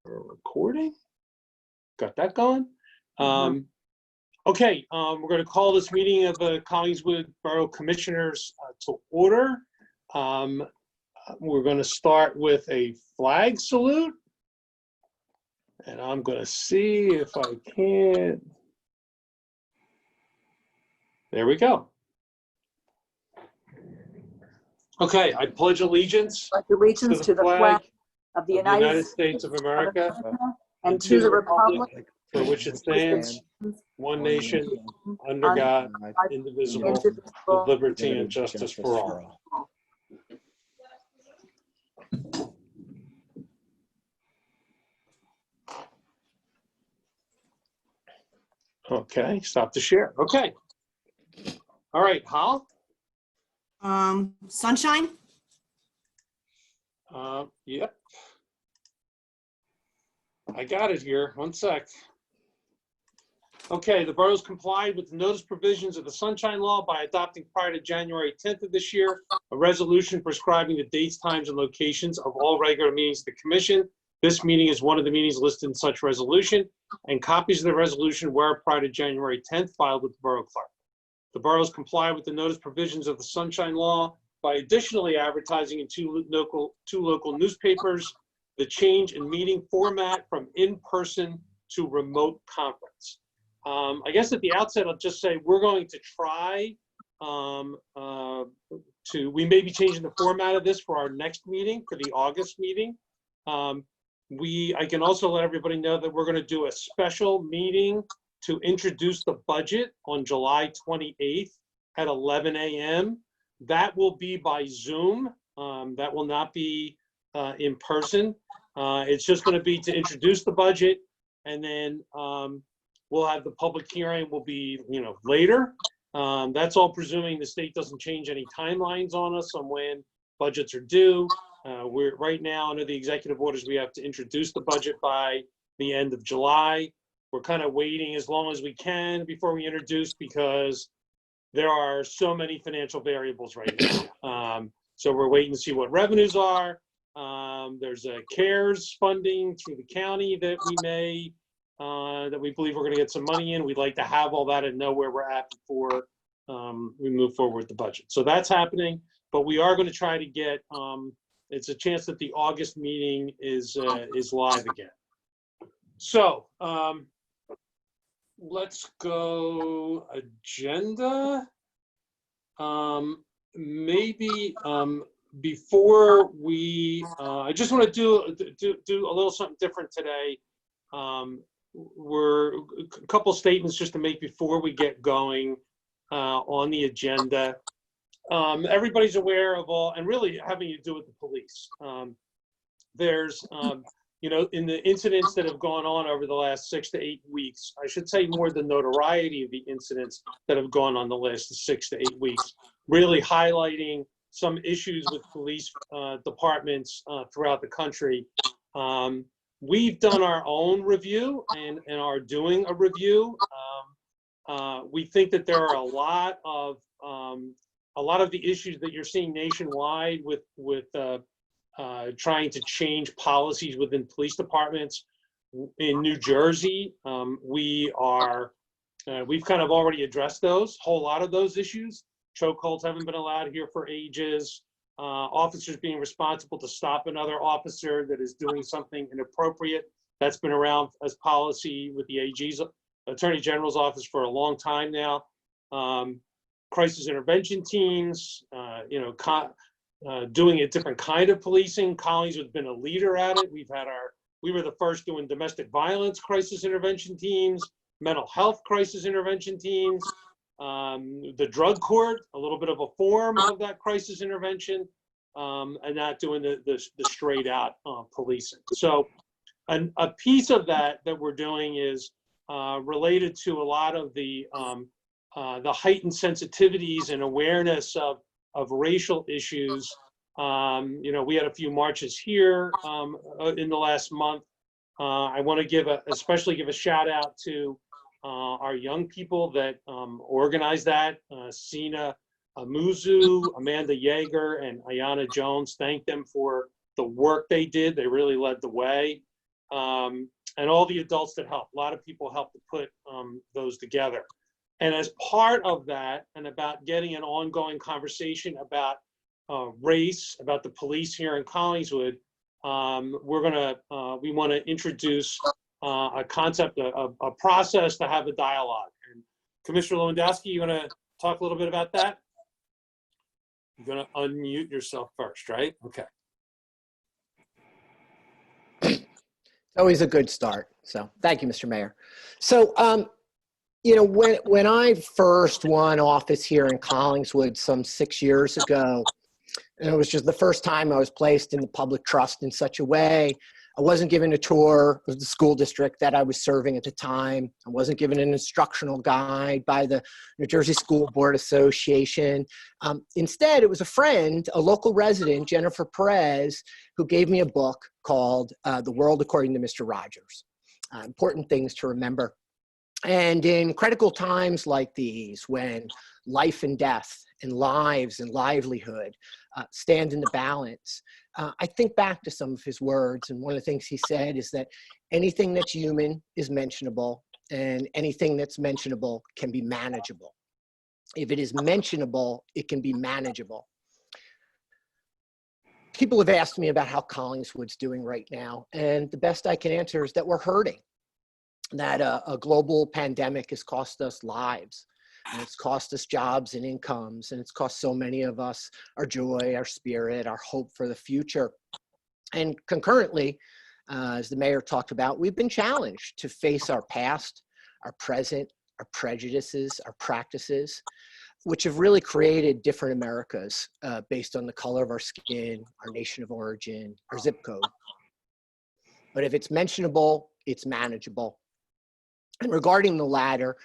Recording. Got that going. Okay, we're going to call this meeting of the Collingswood Borough Commissioners to order. We're going to start with a flag salute. And I'm going to see if I can. There we go. Okay, I pledge allegiance. To the flag of the United States of America and to the republic for which it stands, one nation, under God, indivisible, with liberty and justice for all. Okay, stop the share. Okay. All right, Hal? Sunshine? Yep. I got it here. One sec. Okay, the borough's complied with the notice provisions of the Sunshine Law by adopting prior to January 10th of this year, a resolution prescribing the dates, times, and locations of all regular meetings of the commission. This meeting is one of the meetings listed in such resolution, and copies of the resolution were prior to January 10th filed with the borough clerk. The boroughs comply with the notice provisions of the Sunshine Law by additionally advertising in two local newspapers the change in meeting format from in-person to remote conference. I guess at the outset, I'll just say we're going to try we may be changing the format of this for our next meeting, for the August meeting. I can also let everybody know that we're going to do a special meeting to introduce the budget on July 28th at 11 a.m. That will be by Zoom. That will not be in person. It's just going to be to introduce the budget, and then we'll have the public hearing will be, later. That's all presuming the state doesn't change any timelines on us on when budgets are due. We're right now under the executive orders, we have to introduce the budget by the end of July. We're kind of waiting as long as we can before we introduce, because there are so many financial variables right now. So we're waiting to see what revenues are. There's a CARES funding through the county that we believe we're going to get some money in. We'd like to have all that and know where we're at before we move forward with the budget. So that's happening, but we are going to try to get, it's a chance that the August meeting is live again. So let's go agenda. Maybe before we, I just want to do a little something different today. We're a couple statements just to make before we get going on the agenda. Everybody's aware of all, and really having to do with the police. There's, in the incidents that have gone on over the last 6 to 8 weeks, I should say more the notoriety of the incidents that have gone on the last 6 to 8 weeks, really highlighting some issues with police departments throughout the country. We've done our own review and are doing a review. We think that there are a lot of the issues that you're seeing nationwide with trying to change policies within police departments. In New Jersey, we've kind of already addressed those, whole lot of those issues. Chokeholds haven't been allowed here for ages. Officers being responsible to stop another officer that is doing something inappropriate. That's been around as policy with the AG's, Attorney General's office, for a long time now. Crisis intervention teams, doing a different kind of policing. Collingswood has been a leader at it. We were the first doing domestic violence crisis intervention teams, mental health crisis intervention teams, the drug court, a little bit of a form of that crisis intervention, and not doing the straight out policing. So a piece of that we're doing is related to a lot of the heightened sensitivities and awareness of racial issues. We had a few marches here in the last month. I want to especially give a shout out to our young people that organized that. Sina Amuzu, Amanda Yeager, and Ayana Jones. Thank them for the work they did. They really led the way. and all the adults that helped. A lot of people helped to put those together. And as part of that, and about getting an ongoing conversation about race, about the police here in Collingswood, we want to introduce a concept, a process to have a dialogue. And Commissioner Lewandowski, you want to talk a little bit about that? You're going to unmute yourself first, right? Okay. Always a good start. So thank you, Mr. Mayor. So, you know, when I first won office here in Collingswood some 6 years ago, and it was just the first time I was placed in the public trust in such a way, I wasn't given a tour of the school district that I was serving at the time. I wasn't given an instructional guide by the New Jersey School Board Association. Instead, it was a friend, a local resident, Jennifer Perez, who gave me a book called The World According to Mr. Rogers. Important things to remember. And in critical times like these, when life and death and lives and livelihood stand in the balance, I think back to some of his words, and one of the things he said is that anything that's human is mentionable, and anything that's mentionable can be manageable. If it is mentionable, it can be manageable. People have asked me about how Collingswood's doing right now, and the best I can answer is that we're hurting, that a global pandemic has cost us lives. And it's cost us jobs and incomes, and it's cost so many of us our joy, our spirit, our hope for the future. And concurrently, as the mayor talked about, we've been challenged to face our past, our present, our prejudices, our practices, which have really created different Americas based on the color of our skin, our nation of origin, our zip code. But if it's mentionable, it's manageable. And regarding the latter,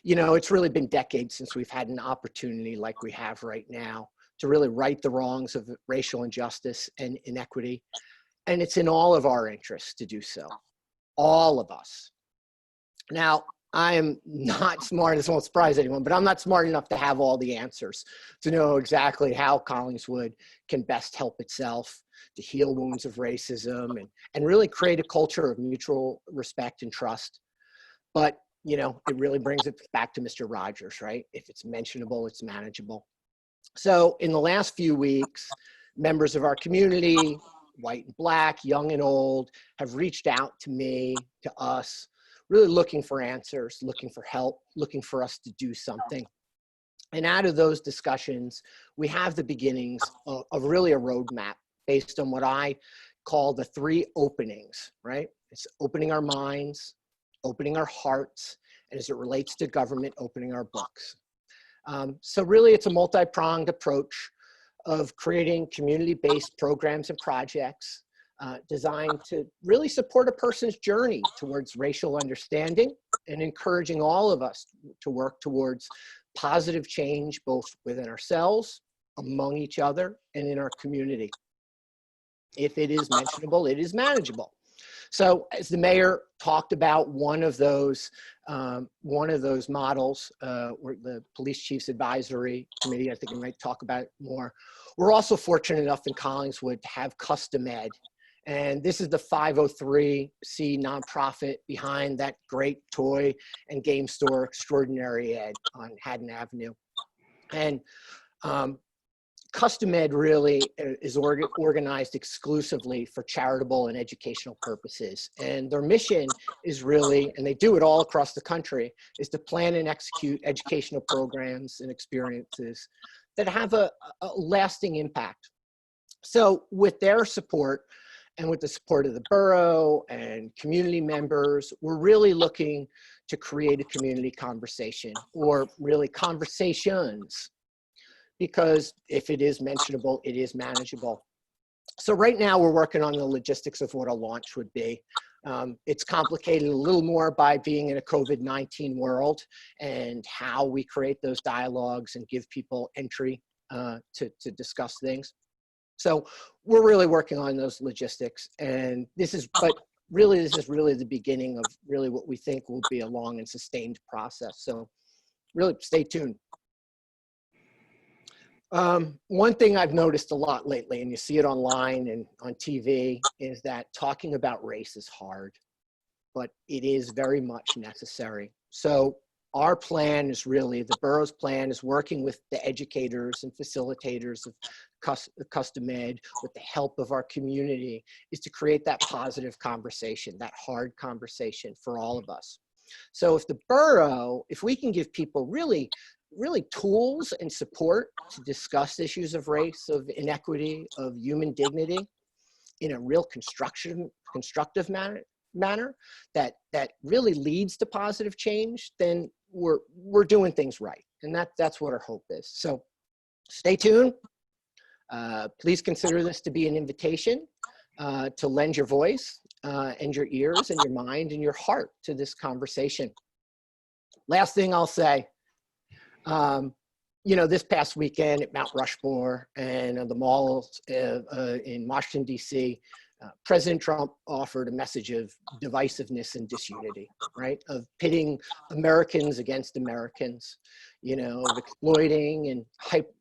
you know, it's really been decades since we've had an opportunity like we have right now to really right the wrongs of racial injustice and inequity. And it's in all of our interests to do so, all of us. Now, I am not smart, this won't surprise anyone, but I'm not smart enough to have all the answers, to know exactly how Collingswood can best help itself, to heal wounds of racism, and really create a culture of mutual respect and trust. But you know, it really brings it back to Mr. Rogers, right? If it's mentionable, it's manageable. So in the last few weeks, members of our community, white and black, young and old, have reached out to me, to us, really looking for answers, looking for help, looking for us to do something. And out of those discussions, we have the beginnings of really a roadmap based on what I call the 3 openings, right? It's opening our minds, opening our hearts, and as it relates to government, opening our books. So really it's a multi-pronged approach of creating community-based programs and projects designed to really support a person's journey towards racial understanding and encouraging all of us to work towards positive change, both within ourselves, among each other, and in our community. If it is mentionable, it is manageable. So as the mayor talked about, one of those models, or the Police Chiefs Advisory Committee, I think we might talk about it more. We're also fortunate enough in Collingswood to have Custom Ed. And this is the 503c nonprofit behind that great toy and game store, Extraordinary Ed on Haddon Avenue. And Custom Ed really is organized exclusively for charitable and educational purposes. And their mission is really, and they do it all across the country, is to plan and execute educational programs and experiences that have a lasting impact. So with their support and with the support of the borough and community members, we're really looking to create a community conversation, or really conversations, because if it is mentionable, it is manageable. So right now we're working on the logistics of what a launch would be. It's complicated a little more by being in a COVID-19 world and how we create those dialogues and give people entry to discuss things. So we're really working on those logistics, and this is really the beginning of really what we think will be a long and sustained process. So really stay tuned. One thing I've noticed a lot lately, and you see it online and on TV, is that talking about race is hard, but it is very much necessary. So our plan is really, the borough's plan is working with the educators and facilitators of custom ed, with the help of our community, is to create that positive conversation, that hard conversation for all of us. So if the borough, if we can give people really tools and support to discuss issues of race, of inequity, of human dignity in a real constructive manner that really leads to positive change, then we're doing things right. And that's what our hope is. So stay tuned. Please consider this to be an invitation to lend your voice and your ears and your mind and your heart to this conversation. Last thing I'll say, you know, this past weekend at Mount Rushmore and the malls in Washington, D.C., President Trump offered a message of divisiveness and disunity, right? Of pitting Americans against Americans, you know, of exploiting and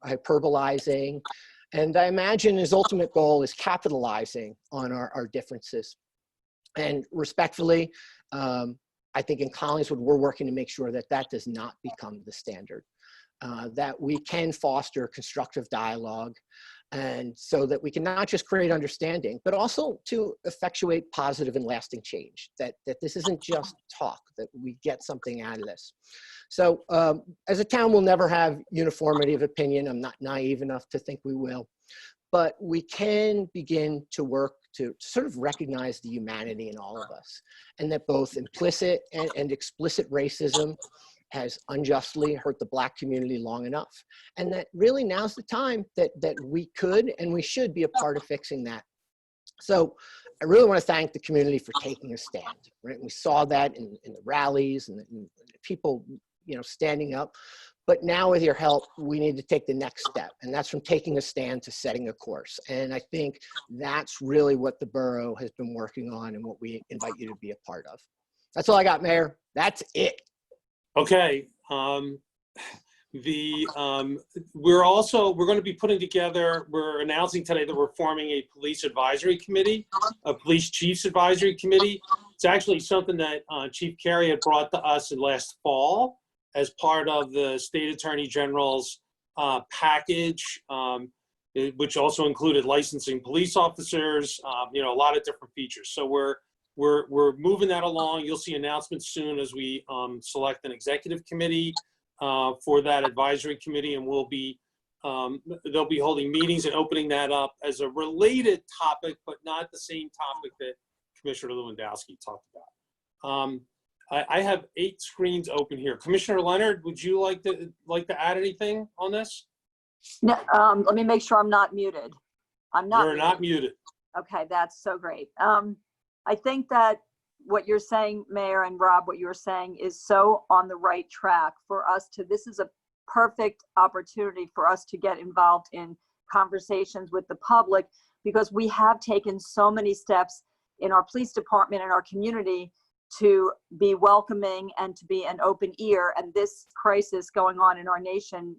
hyperbolizing. And I imagine his ultimate goal is capitalizing on our differences. And respectfully, I think in Collingswood, we're working to make sure that that does not become the standard, that we can foster constructive dialogue, and so that we can not just create understanding, but also to effectuate positive and lasting change, that this isn't just talk, that we get something out of this. So as a town, we'll never have uniformity of opinion. I'm not naive enough to think we will, but we can begin to work to sort of recognize the humanity in all of us, and that both implicit and explicit racism has unjustly hurt the Black community long enough. And that really now's the time that we could and we should be a part of fixing that. So I really want to thank the community for taking a stand, right? We saw that in the rallies and people, you know, standing up. But now with your help, we need to take the next step. And that's from taking a stand to setting a course. And I think that's really what the borough has been working on and what we invite you to be a part of. That's all I got, Mayor. That's it. Okay. We're going to be putting together, we're announcing today that we're forming a police advisory committee, a police chiefs advisory committee. It's actually something that Chief Carey had brought to us in last fall as part of the State Attorney General's package, which also included licensing police officers, you know, a lot of different features. So we're moving that along. You'll see announcements soon as we select an executive committee for that advisory committee, and they'll be holding meetings and opening that up as a related topic, but not the same topic that Commissioner Lewandowski talked about. I have 8 screens open here. Commissioner Leonard, would you like to add anything on this? No, let me make sure I'm not muted. I'm not. You're not muted. Okay, that's so great. I think that what you're saying, Mayor and Rob, what you're saying is so on the right track for us to, this is a perfect opportunity for us to get involved in conversations with the public, because we have taken so many steps in our police department and our community to be welcoming and to be an open ear. And this crisis going on in our nation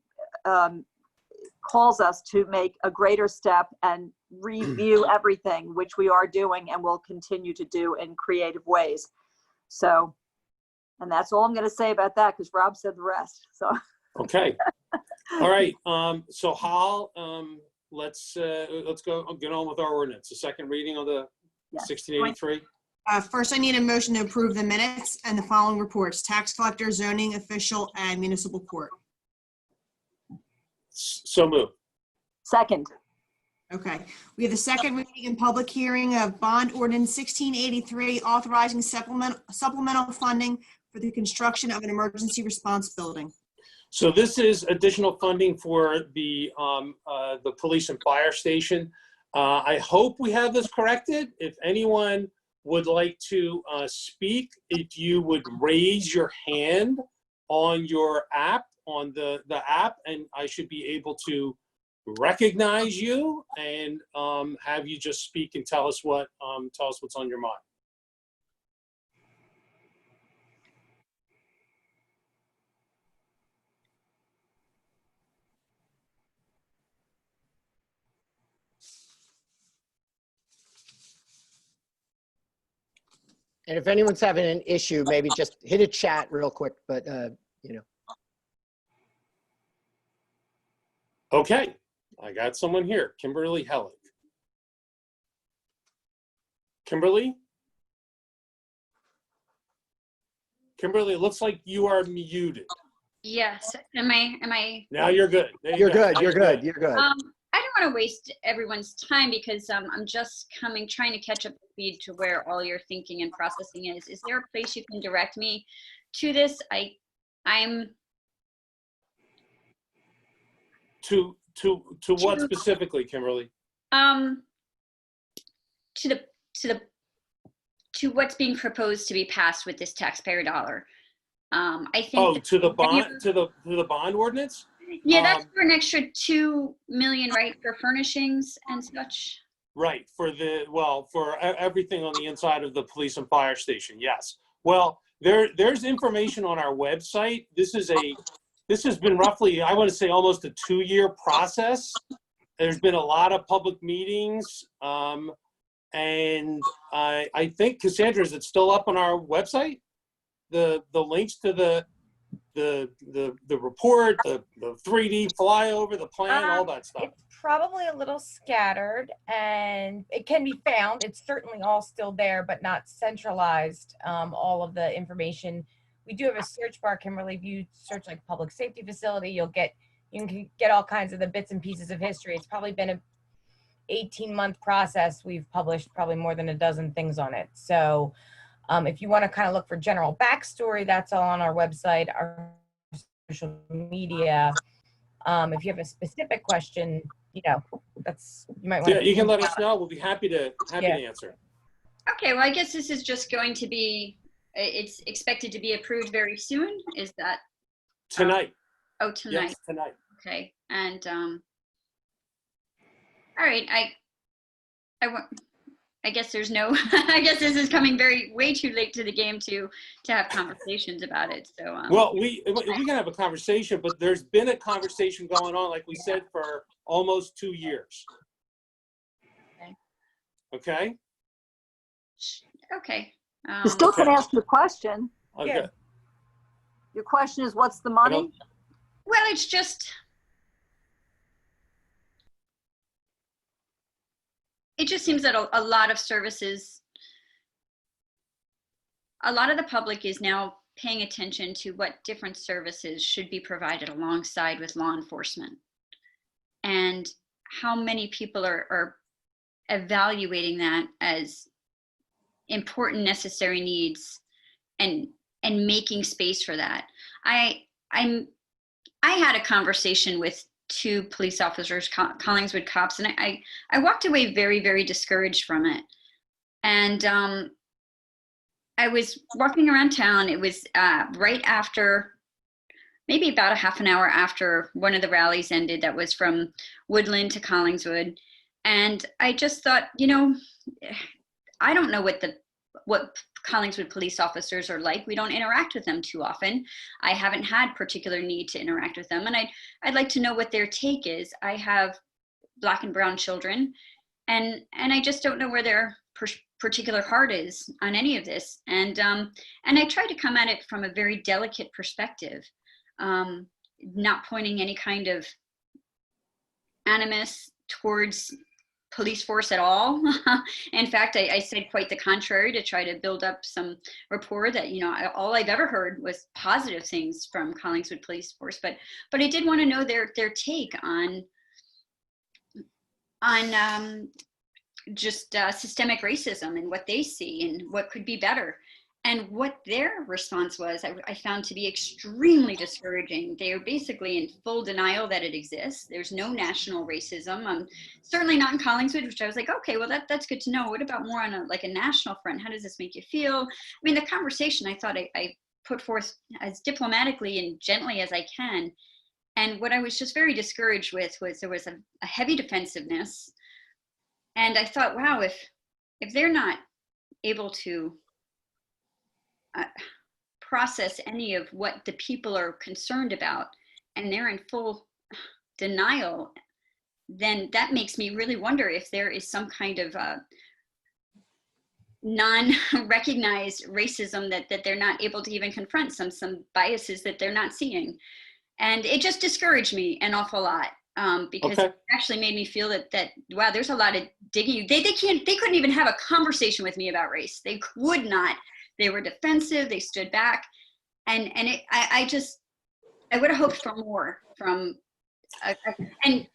calls us to make a greater step and review everything, which we are doing and will continue to do in creative ways. So, and that's all I'm going to say about that, because Rob said the rest. So. Okay. All right. So Hal, let's go get on with our ordinance. The second reading of the 1683. First, I need a motion to approve the minutes and the following reports: tax collector, zoning official, and municipal court. So moved. Second. Okay. We have the second reading and public hearing of bond ordinance 1683, authorizing supplemental funding for the construction of an emergency response building. So this is additional funding for the police and fire station. I hope we have this corrected. If anyone would like to speak, if you would raise your hand on your app, on the app, and I should be able to recognize you and have you just speak and tell us what's on your mind. And if anyone's having an issue, maybe just hit a chat real quick, but, you know. Okay, I got someone here, Kimberly Hellig. Kimberly? Kimberly, it looks like you are muted. Yes. Am I? Now you're good. There you You're go. good, Now you're good, you're good. I don't want to waste everyone's time because I'm just trying to catch up to speed to where all your thinking and processing is. Is there a place you can direct me to this? I'm To what specifically, Kimberly? To what's being proposed to be passed with this taxpayer dollar. I think. Oh, to the bond, to the bond ordinance? Yeah, that's for an extra 2 million, right, for furnishings and such. Right, for everything on the inside of the police and fire station, yes. Well, there's information on our website. This has been roughly, I want to say, almost a 2-year process. There's been a lot of public meetings, and I think, Cassandra, is it still up on our website? The links to the report, the 3D flyover, the plan, all that stuff. It's probably a little scattered and it can be found. It's certainly all still there, but not centralized, all of the information. We do have a search bar, Kimberly. If you search like public safety facility, you can get all kinds of the bits and pieces of history. It's probably been a 18-month process. We've published probably more than a dozen things on it. So if you want to kind of look for general backstory, that's all on our website, our social media. If you have a specific question, you might want Yeah, you can let us know. We'll be happy to answer. Okay, well, I guess this is just going to be, it's expected to be approved very soon. Is that? Tonight. Oh, tonight. Yes, tonight. Okay, and all right, I guess there's no, I guess this is coming way too late to the game to have conversations about it. So well, we can have a conversation, but there's been a conversation going on, like we said, for almost 2 years. Okay. Okay. You still can ask your question. Okay. Yeah. Your question is, what's the money? Well, it's just, it just seems that a lot of services, a lot of the public is now paying attention to what different services should be provided alongside with law enforcement, and how many people are evaluating that as important, necessary needs, and making space for that. I had a conversation with 2 police officers, Collingswood cops, and I walked away very, very discouraged from it. And I was walking around town. It was right after, maybe about a half an hour after one of the rallies ended, that was from Woodland to Collingswood. And I just thought, I don't know what Collingswood police officers are like. We don't interact with them too often. I haven't had particular need to interact with them, and I'd like to know what their take is. I have Black and brown children, and I just don't know where their particular heart is on any of this. And I try to come at it from a very delicate perspective, not pointing any kind of animus towards police force at all. In fact, I said quite the contrary, to try to build up some rapport that, all I've ever heard was positive things from Collingswood Police Force. But I did want to know their take on just systemic racism and what they see and what could be better. And what their response was, I found to be extremely discouraging. They are basically in full denial that it exists. There's no national racism. Certainly not in Collingswood, which I was like, okay, well, that's good to know. What about more on a national front? How does this make you feel? I mean, the conversation I thought I put forth as diplomatically and gently as I can. And what I was just very discouraged with was there was a heavy defensiveness. And I thought, wow, if they're not able to process any of what the people are concerned about, and they're in full denial, then that makes me really wonder if there is some kind of non-recognized racism that they're not able to even confront, some biases that they're not seeing. And it just discouraged me an awful lot, because Okay. it actually made me feel that wow, there's a lot of digging. They couldn't even have a conversation with me about race. They would not. They were defensive. They stood back, and I would have hoped for more from, and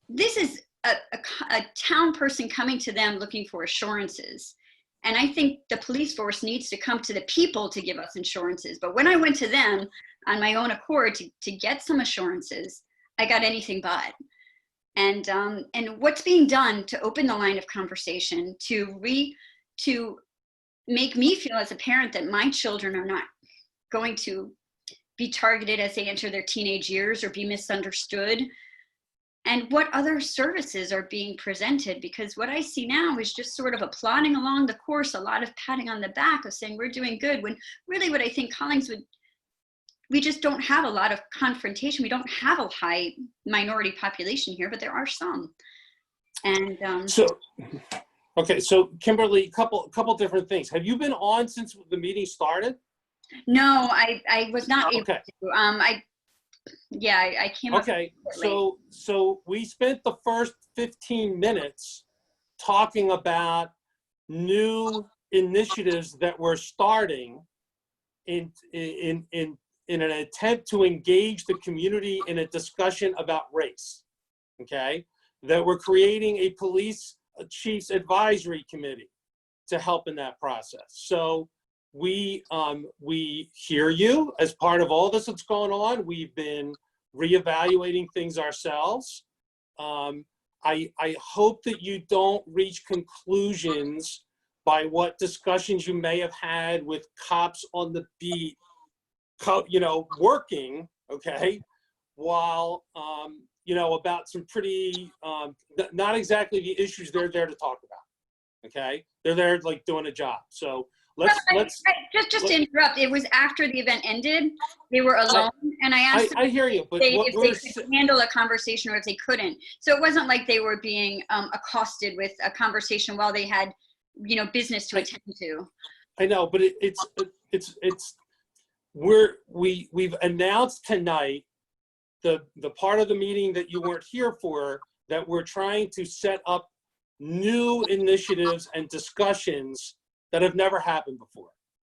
this is a town person coming to them looking for assurances. And I think the police force needs to come to the people to give us assurances. But when I went to them on my own accord to get some assurances, I got anything but. And what's being done to open the line of conversation, to make me feel as a parent that my children are not going to be targeted as they enter their teenage years or be misunderstood. And what other services are being presented? Because what I see now is just sort of a plodding along the course, a lot of patting on the back of saying we're doing good, when really what I think Collingswood, we just don't have a lot of confrontation. We don't have a high minority population here, but there are some. And Okay, so Kimberly, couple different things. Have you been on since the meeting started? no, I was not able Okay. to. I came up Okay, late. so we spent the first 15 minutes talking about new initiatives that we're starting in an attempt to engage the community in a discussion about race. Okay, that we're creating a police chiefs advisory committee to help in that process. So we hear you as part of all this that's going on. We've been reevaluating things ourselves. I hope that you don't reach conclusions by what discussions you may have had with cops on the beat, working, okay, while, about some pretty, not exactly the issues they're there to talk about, okay? They're there like doing a job. So let's Just to interrupt, it was after the event ended. They were alone, and I asked them I hear you, but if they could handle a conversation or if they couldn't. So it wasn't like they were being accosted with a conversation while they had, business to attend to. I know, but we've announced tonight the part of the meeting that you weren't here for, that we're trying to set up new initiatives and discussions that have never happened before,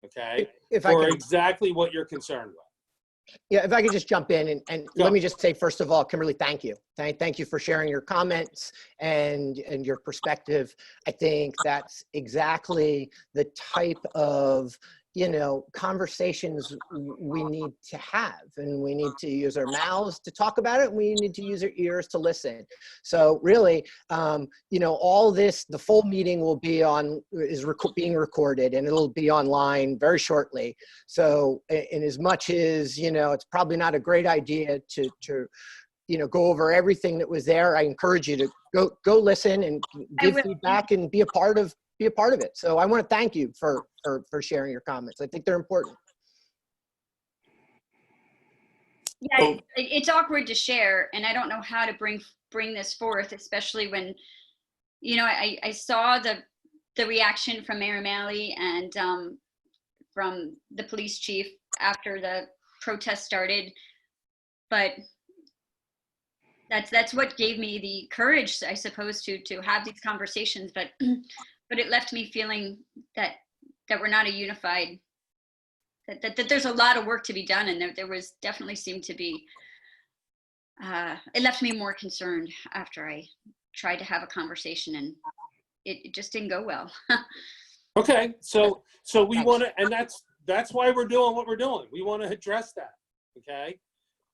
okay? If I For can, exactly what you're concerned with. yeah, if I could just jump in and Go. let me just say, first of all, Kimberly, thank you. Thank you for sharing your comments and your perspective. I think that's exactly the type of, conversations we need to have, and we need to use our mouths to talk about it. And we need to use our ears to listen. So really, all this, the full meeting will be being recorded, and it'll be online very shortly. So in as much as, it's probably not a great idea to go over everything that was there, I encourage you to go listen and give feedback and be a part of it. So I want to thank you for sharing your comments. I think they're important. Yeah, it's awkward to share, and I don't know how to bring this forth, especially when, I saw the reaction from Mayor Malley and from the police chief after the protest started, but that's what gave me the courage, I suppose, to have these conversations. But it left me feeling that we're not a unified, that there's a lot of work to be done, and there was definitely seemed to be, it left me more concerned after I tried to have a conversation, and it just didn't go well. Okay, so we want to, and that's why we're doing what we're doing. We want to address that, okay?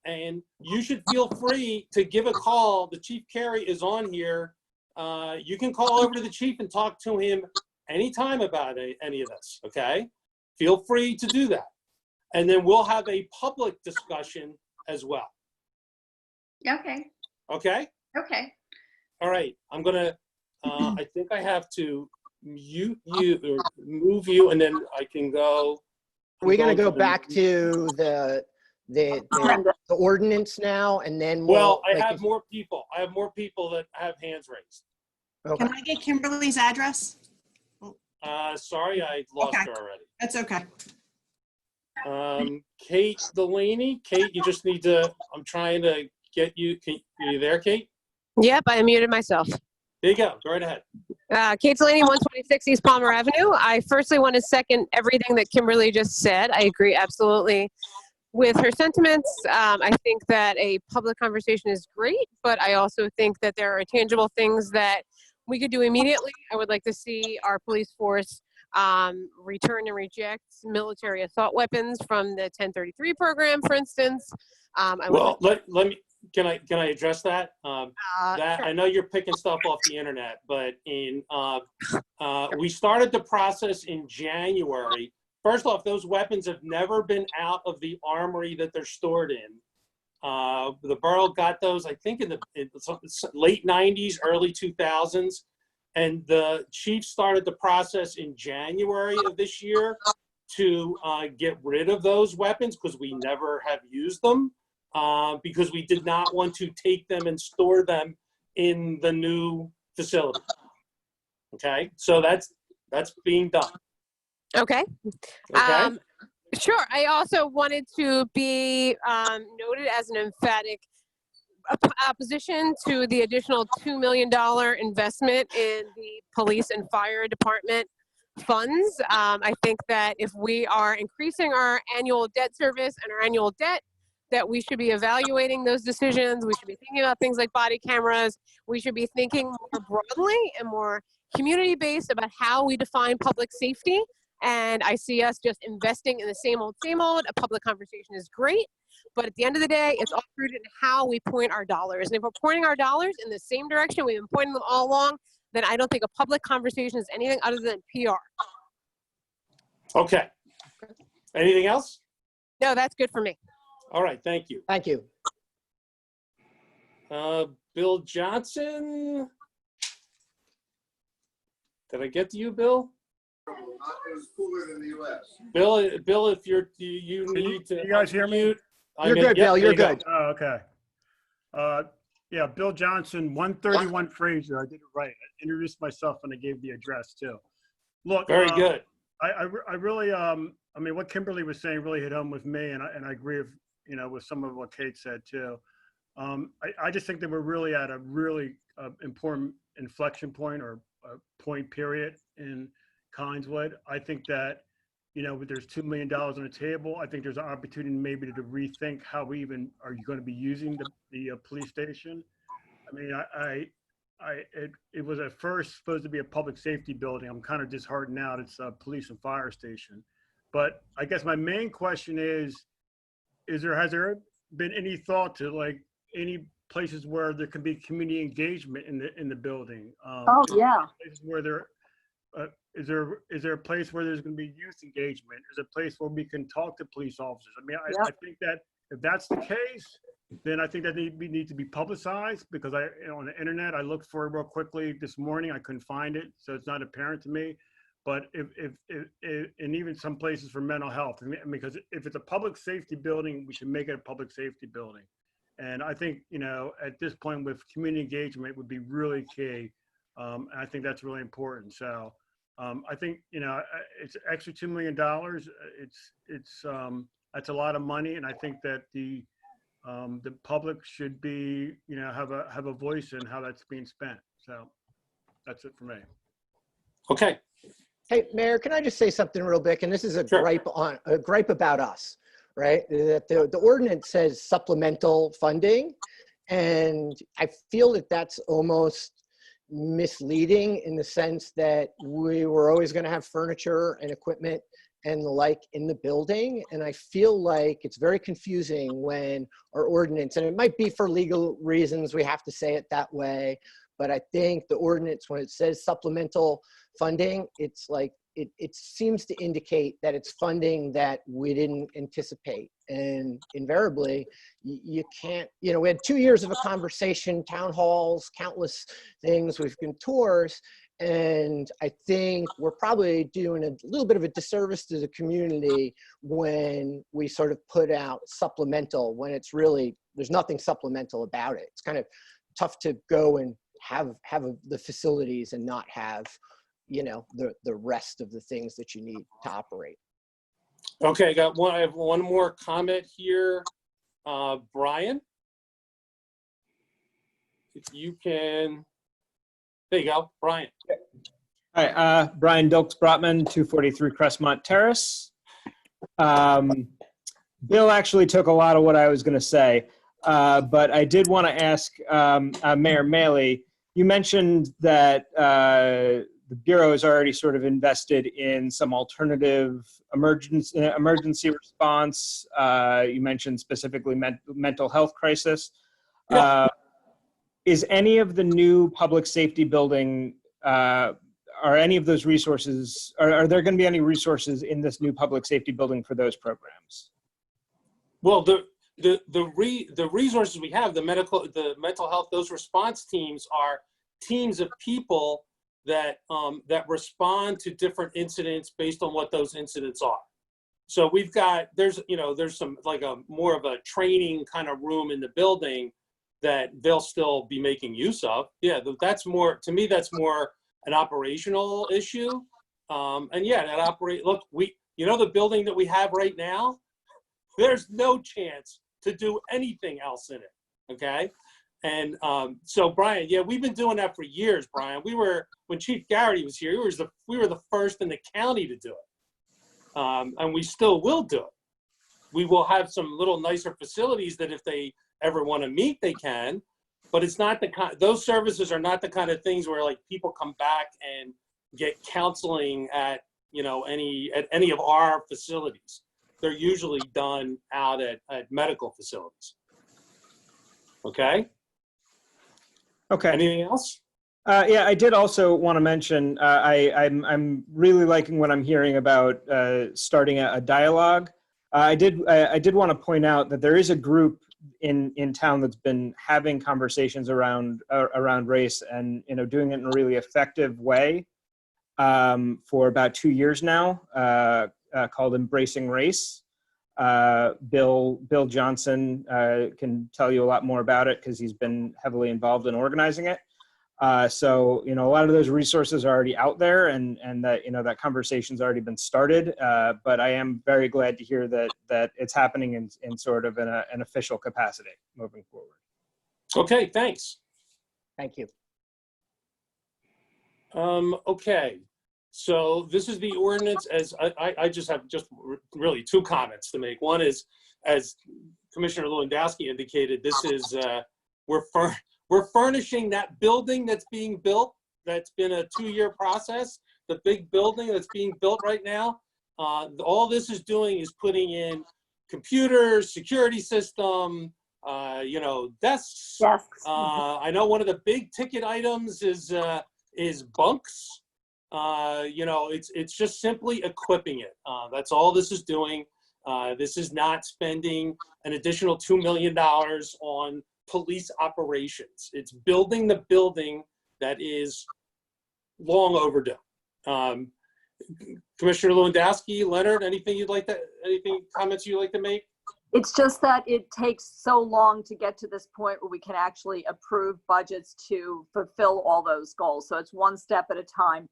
And you should feel free to give a call. The Chief Carey is on here. You can call over to the chief and talk to him anytime about any of this, okay? Feel free to do that. And then we'll have a public discussion as well. Okay. Okay? Okay. All right, I'm gonna, I think I have to mute you or move you, and then I can go. We're going to go back to the ordinance now, and then Well, I have more people. I have more people that have hands raised. Okay. Can I get Kimberly's address? Sorry, I lost Okay. her already. That's okay. Kate Delany. Kate, you just need to, I'm trying to get you, are you there, Kate? Yep, I muted myself. There you go. Go right ahead. Kate Delany, 126 East Palmer Avenue. I firstly want to second everything that Kimberly just said. I agree absolutely with her sentiments. I think that a public conversation is great, but I also think that there are tangible things that we could do immediately. I would like to see our police force return and reject military assault weapons from the 1033 program, for instance. Well, let me, can I address that? Sure. I know you're picking stuff off the internet, but we started the process in January. First off, those weapons have never been out of the armory that they're stored in. The borough got those, I think, in the late 90s, early 2000s. And the chief started the process in January of this year to get rid of those weapons because we never have used them. Because we did not want to take them and store them in the new facility. Okay, so that's being done. Okay. Okay. Sure. I also wanted to be noted as an emphatic opposition to the additional $2 million investment in the police and fire department funds. I think that if we are increasing our annual debt service and our annual debt, that we should be evaluating those decisions. We should be thinking about things like body cameras. We should be thinking more broadly and more community-based about how we define public safety. And I see us just investing in the same old. A public conversation is great, but at the end of the day, it's all rooted in how we point our dollars. And if we're pointing our dollars in the same direction we've been pointing them all along, then I don't think a public conversation is anything other than PR. Okay. Anything else? No, that's good for me. All right. Thank you. Thank you. Bill Johnson. Did I get to you, Bill? It's cooler than the US. Bill, if you need to. Can you guys hear me? unmute. You're good, Bill. You're good. Oh, okay. Yeah, Bill Johnson, 131 Fraser. I did it right. I introduced myself and I gave the address too. Look, Very good. I really, I mean, what Kimberly was saying really hit home with me, and I agree with, with some of what Kate said too. I just think that we're really at a really important inflection point or a point period in Collingswood. I think that, there's $2 million on the table. I think there's an opportunity maybe to rethink how we even are going to be using the police station. I mean, it was at first supposed to be a public safety building. I'm kind of disheartened now that it's a police and fire station. But I guess my main question has there been any thought to like any places where there can be community engagement in the building? Oh, yeah. Places where is there a place where there's going to be youth engagement? Is there a place where we can talk to police officers? I mean, I think that if that's the case, then I think that need to be publicized, because on the internet, I looked for it real quickly this morning. I couldn't find it, so it's not apparent to me. But if and even some places for mental health, because if it's a public safety building, we should make it a public safety building. And I think, at this point with community engagement would be really key. And I think that's really important. So I think, it's extra $2 million. That's a lot of money. And I think that the public should be, have a voice in how that's being spent. So that's it for me. Okay. Hey, Mayor, can I just say something real quick? And this is a Sure. gripe about us, right? That the ordinance says supplemental funding, and I feel that that's almost misleading in the sense that we were always going to have furniture and equipment and the like in the building. And I feel like it's very confusing when our ordinance, and it might be for legal reasons, we have to say it that way. But I think the ordinance, when it says supplemental funding, it's like, it seems to indicate that it's funding that we didn't anticipate. And invariably, you can't, we had 2 years of a conversation, town halls, countless things, we've been tours. And I think we're probably doing a little bit of a disservice to the community when we sort of put out supplemental, when it's really, there's nothing supplemental about it. It's kind of tough to go and have the facilities and not have you know, the rest of the things that you need to operate. Okay, I have one more comment here. Brian, if you can, there you go, Brian. Hi, Brian Dilks-Brotman, 243 Crestmont Terrace. Bill actually took a lot of what I was going to say, but I did want to ask Mayor Mailey, you mentioned that the Bureau has already sort of invested in some alternative emergency response. You mentioned specifically mental health crisis. Yeah. Is any of the new public safety building, are any of those resources, are there going to be any resources in this new public safety building for those programs? Well, the resources we have, the mental health, those response teams are teams of people that that respond to different incidents based on what those incidents are. So we've got, there's some like a more of a training kind of room in the building that they'll still be making use of. Yeah, that's more, to me, that's more an operational issue. And yeah, look, the building that we have right now, there's no chance to do anything else in it, okay? And so Brian, yeah, we've been doing that for years, Brian. When Chief Garrity was here, we were the first in the county to do it. And we still will do it. We will have some little nicer facilities that if they ever want to meet, they can, but it's not the kind, those services are not the kind of things where like people come back and get counseling at, any of our facilities. They're usually done out at medical facilities. Okay? Okay. Anything else? Yeah, I did also want to mention, I'm really liking what I'm hearing about starting a dialogue. I did want to point out that there is a group in town that's been having conversations around race and doing it in a really effective way for about 2 years now, called Embracing Race. Bill Johnson can tell you a lot more about it because he's been heavily involved in organizing it. So a lot of those resources are already out there, and that that conversation's already been started. But I am very glad to hear that it's happening in sort of an official capacity moving forward. Okay, thanks. Thank you. Okay, so this is the ordinance. As I just have really two comments to make. One is, as Commissioner Lewandowski indicated, this is we're furnishing that building that's being built. That's been a 2-year process. The big building that's being built right now. All this is doing is putting in computers, security system, desks. Yes. I know one of the big ticket items is bunks. It's just simply equipping it. That's all this is doing. This is not spending an additional $2 million on police operations. It's building the building that is long overdue. Commissioner Lewandowski, Leonard, anything comments you'd like to make? It's just that it takes so long to get to this point where we can actually approve budgets to fulfill all those goals. So it's one step at a time.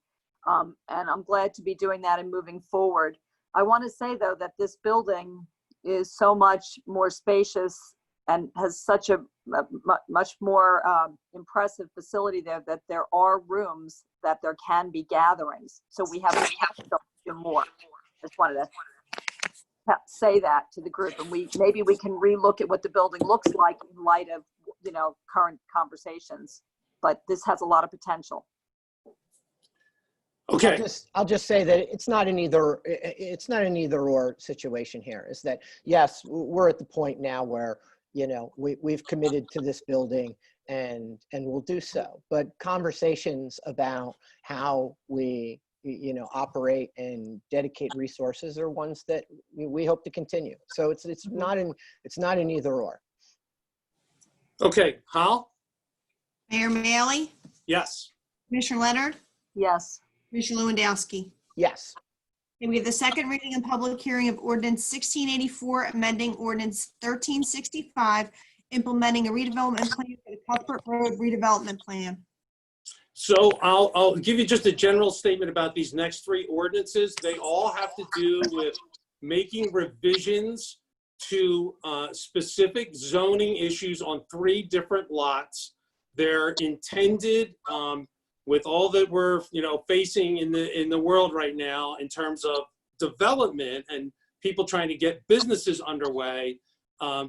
And I'm glad to be doing that and moving forward. I want to say, though, that this building is so much more spacious and has such a much more impressive facility there, that there are rooms that there can be gatherings. So we have to do more. Just wanted to say that to the group, and maybe we can relook at what the building looks like in light of current conversations. But this has a lot of potential. Okay. I'll just say that it's not an either or situation here. Is that, yes, we're at the point now where we've committed to this building and we'll do so. But conversations about how we operate and dedicate resources are ones that we hope to continue. So it's not an either or. Okay, Hal? Mayor Mailey, Yes. Commissioner Leonard, Yes. Commissioner Lewandowski. Yes. And we have the second reading and public hearing of ordinance 1684, amending ordinance 1365, implementing a redevelopment plan for the Cuthbert Road redevelopment plan. So I'll give you just a general statement about these next three ordinances. They all have to do with making revisions to specific zoning issues on 3 different lots. They're intended with all that we're facing in the world right now in terms of development and people trying to get businesses underway.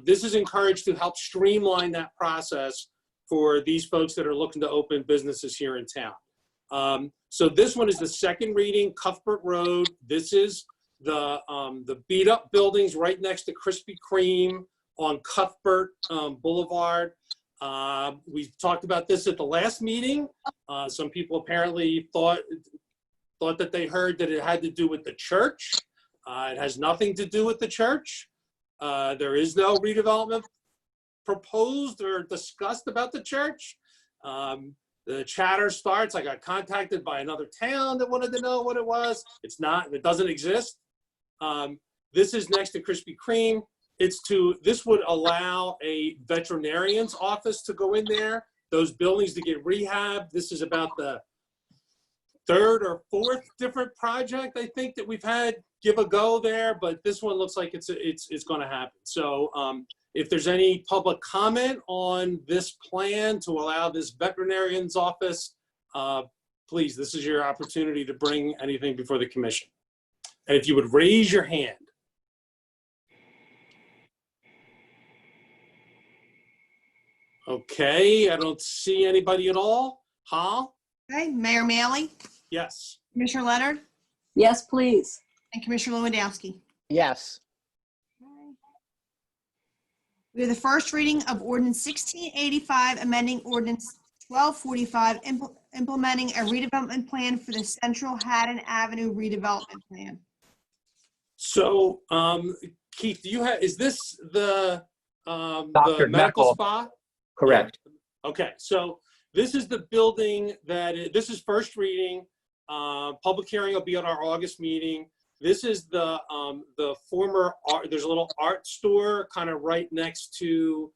This is encouraged to help streamline that process for these folks that are looking to open businesses here in town. So this one is the second reading, Cuthbert Road. This is the beat up buildings right next to Krispy Kreme on Cuthbert Boulevard. We talked about this at the last meeting. Some people apparently thought that they heard that it had to do with the church. It has nothing to do with the church. There is no redevelopment proposed or discussed about the church. The chatter starts. I got contacted by another town that wanted to know what it was. It doesn't exist. This is next to Krispy Kreme. This would allow a veterinarian's office to go in there, those buildings to get rehabbed. This is about the 3rd or 4th different project I think that we've had give a go there, but this one looks like it's going to happen. So if there's any public comment on this plan to allow this veterinarian's office, please, this is your opportunity to bring anything before the commission. And if you would raise your hand. Okay, I don't see anybody at all. Hal? Okay, Mayor Maley, Yes. Commissioner Leonard, Yes, please. and Commissioner Lewandowski. Yes. We have the first reading of ordinance 1685, amending ordinance 1245, implementing a redevelopment plan for the Central Haddon Avenue redevelopment plan. So, Keith, is this the medical spa? Correct. Okay, so this is the building this is first reading. Public hearing will be at our August meeting. This is the former art. There's a little art store kind of right next to.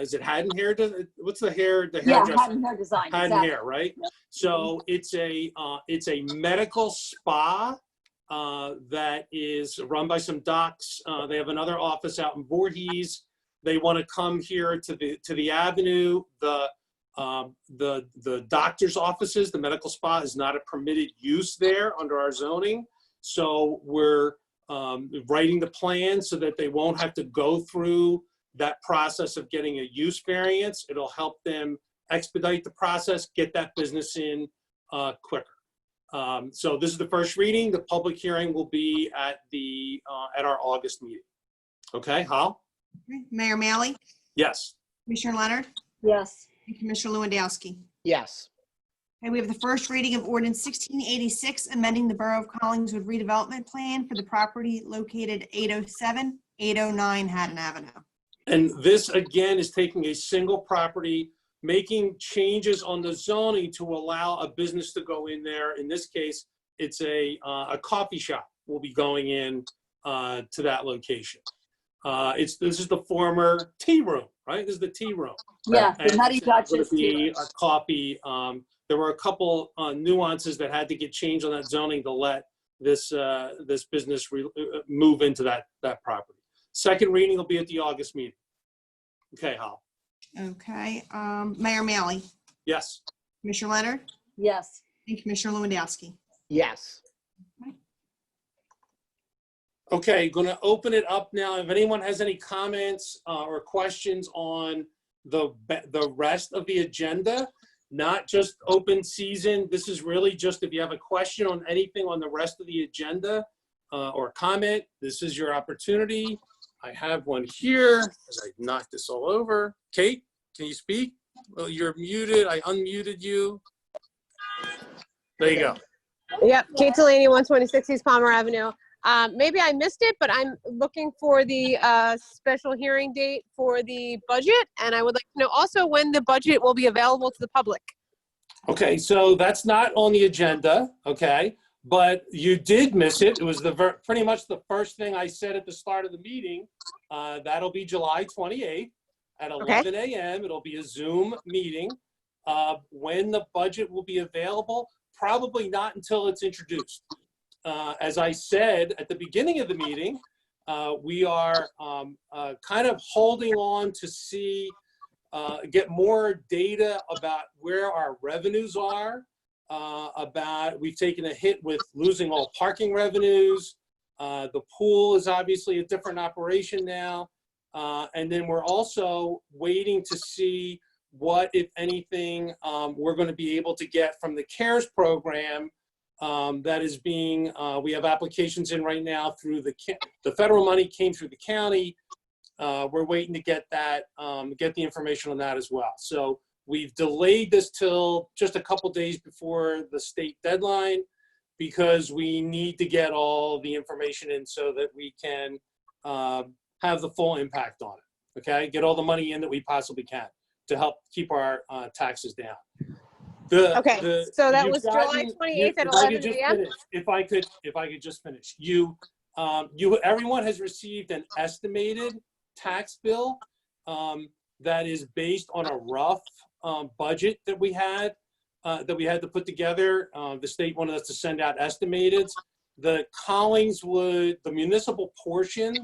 Is it Haddon Hair? What's the hair? The Yeah, hairdresser? Haddon Hair Design. Haddon exactly. Hair, right? So it's a medical spa that is run by some docs. They have another office out in Voorhees. They want to come here to the avenue. The doctor's offices, the medical spa is not a permitted use there under our zoning. So we're writing the plan so that they won't have to go through that process of getting a use variance. It'll help them expedite the process, get that business in quicker. So this is the first reading. The public hearing will be at our August meeting. Okay, Hal? Okay, Mayor Maley, Yes. Commissioner Leonard, Yes. and Commissioner Lewandowski. Yes. Okay, we have the first reading of ordinance 1686, amending the Borough of Collingswood redevelopment plan for the property located 807, 809 Haddon Avenue. And this again is taking a single property, making changes on the zoning to allow a business to go in there. In this case, it's a coffee shop will be going in to that location. This is the former tea room, right? This is the tea room. Yeah, the And Nutty it's going Duchess to be tea. a coffee. There were a couple nuances that had to get changed on that zoning to let this business move into that property. Second reading will be at the August meeting. Okay, Hal. Okay, Mayor Maley, Yes. Commissioner Leonard, Yes. and Commissioner Lewandowski. Yes. Okay, going to open it up now. If anyone has any comments or questions on the rest of the agenda, not just open season. This is really just if you have a question on anything on the rest of the agenda or comment, this is your opportunity. I have one here as I knock this all over. Kate, can you speak? Well, you're muted. I unmuted you. There you go. Yep, Kate Delany, 126 East Palmer Avenue. Maybe I missed it, but I'm looking for the special hearing date for the budget, and I would like to know also when the budget will be available to the public. Okay, so that's not on the agenda, okay? But you did miss it. It was pretty much the first thing I said at the start of the meeting. That'll be July 28th at 11 a.m. It'll be a Zoom meeting. when the budget will be available. Probably not until it's introduced. As I said at the beginning of the meeting, we are kind of holding on to see, get more data about where our revenues are, we've taken a hit with losing all parking revenues. The pool is obviously a different operation now. And then we're also waiting to see what, if anything, we're going to be able to get from the CARES program that is being, we have applications in right now through the federal money came through the county. We're waiting to get that, get the information on that as well. So we've delayed this till just a couple days before the state deadline because we need to get all the information in so that we can have the full impact on it, okay? Get all the money in that we possibly can to help keep our taxes down. So that was July 28th at 11 a.m. If I could just finish. Everyone has received an estimated tax bill that is based on a rough budget that we had to put together. The state wanted us to send out estimated. The Collingswood, the municipal portion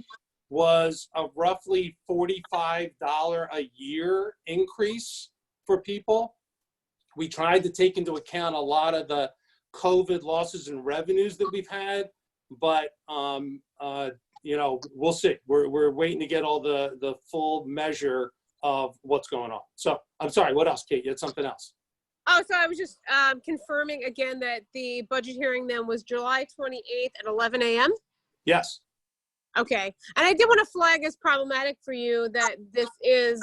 was a roughly $45 a year increase for people. We tried to take into account a lot of the COVID losses and revenues that we've had, but you know, we'll see. We're waiting to get all the full measure of what's going on. So I'm sorry, what else, Kate? You had something else? Oh, so I was just confirming again that the budget hearing then was July 28th at 11 a.m. Yes. Okay, and I did want to flag as problematic for you that this is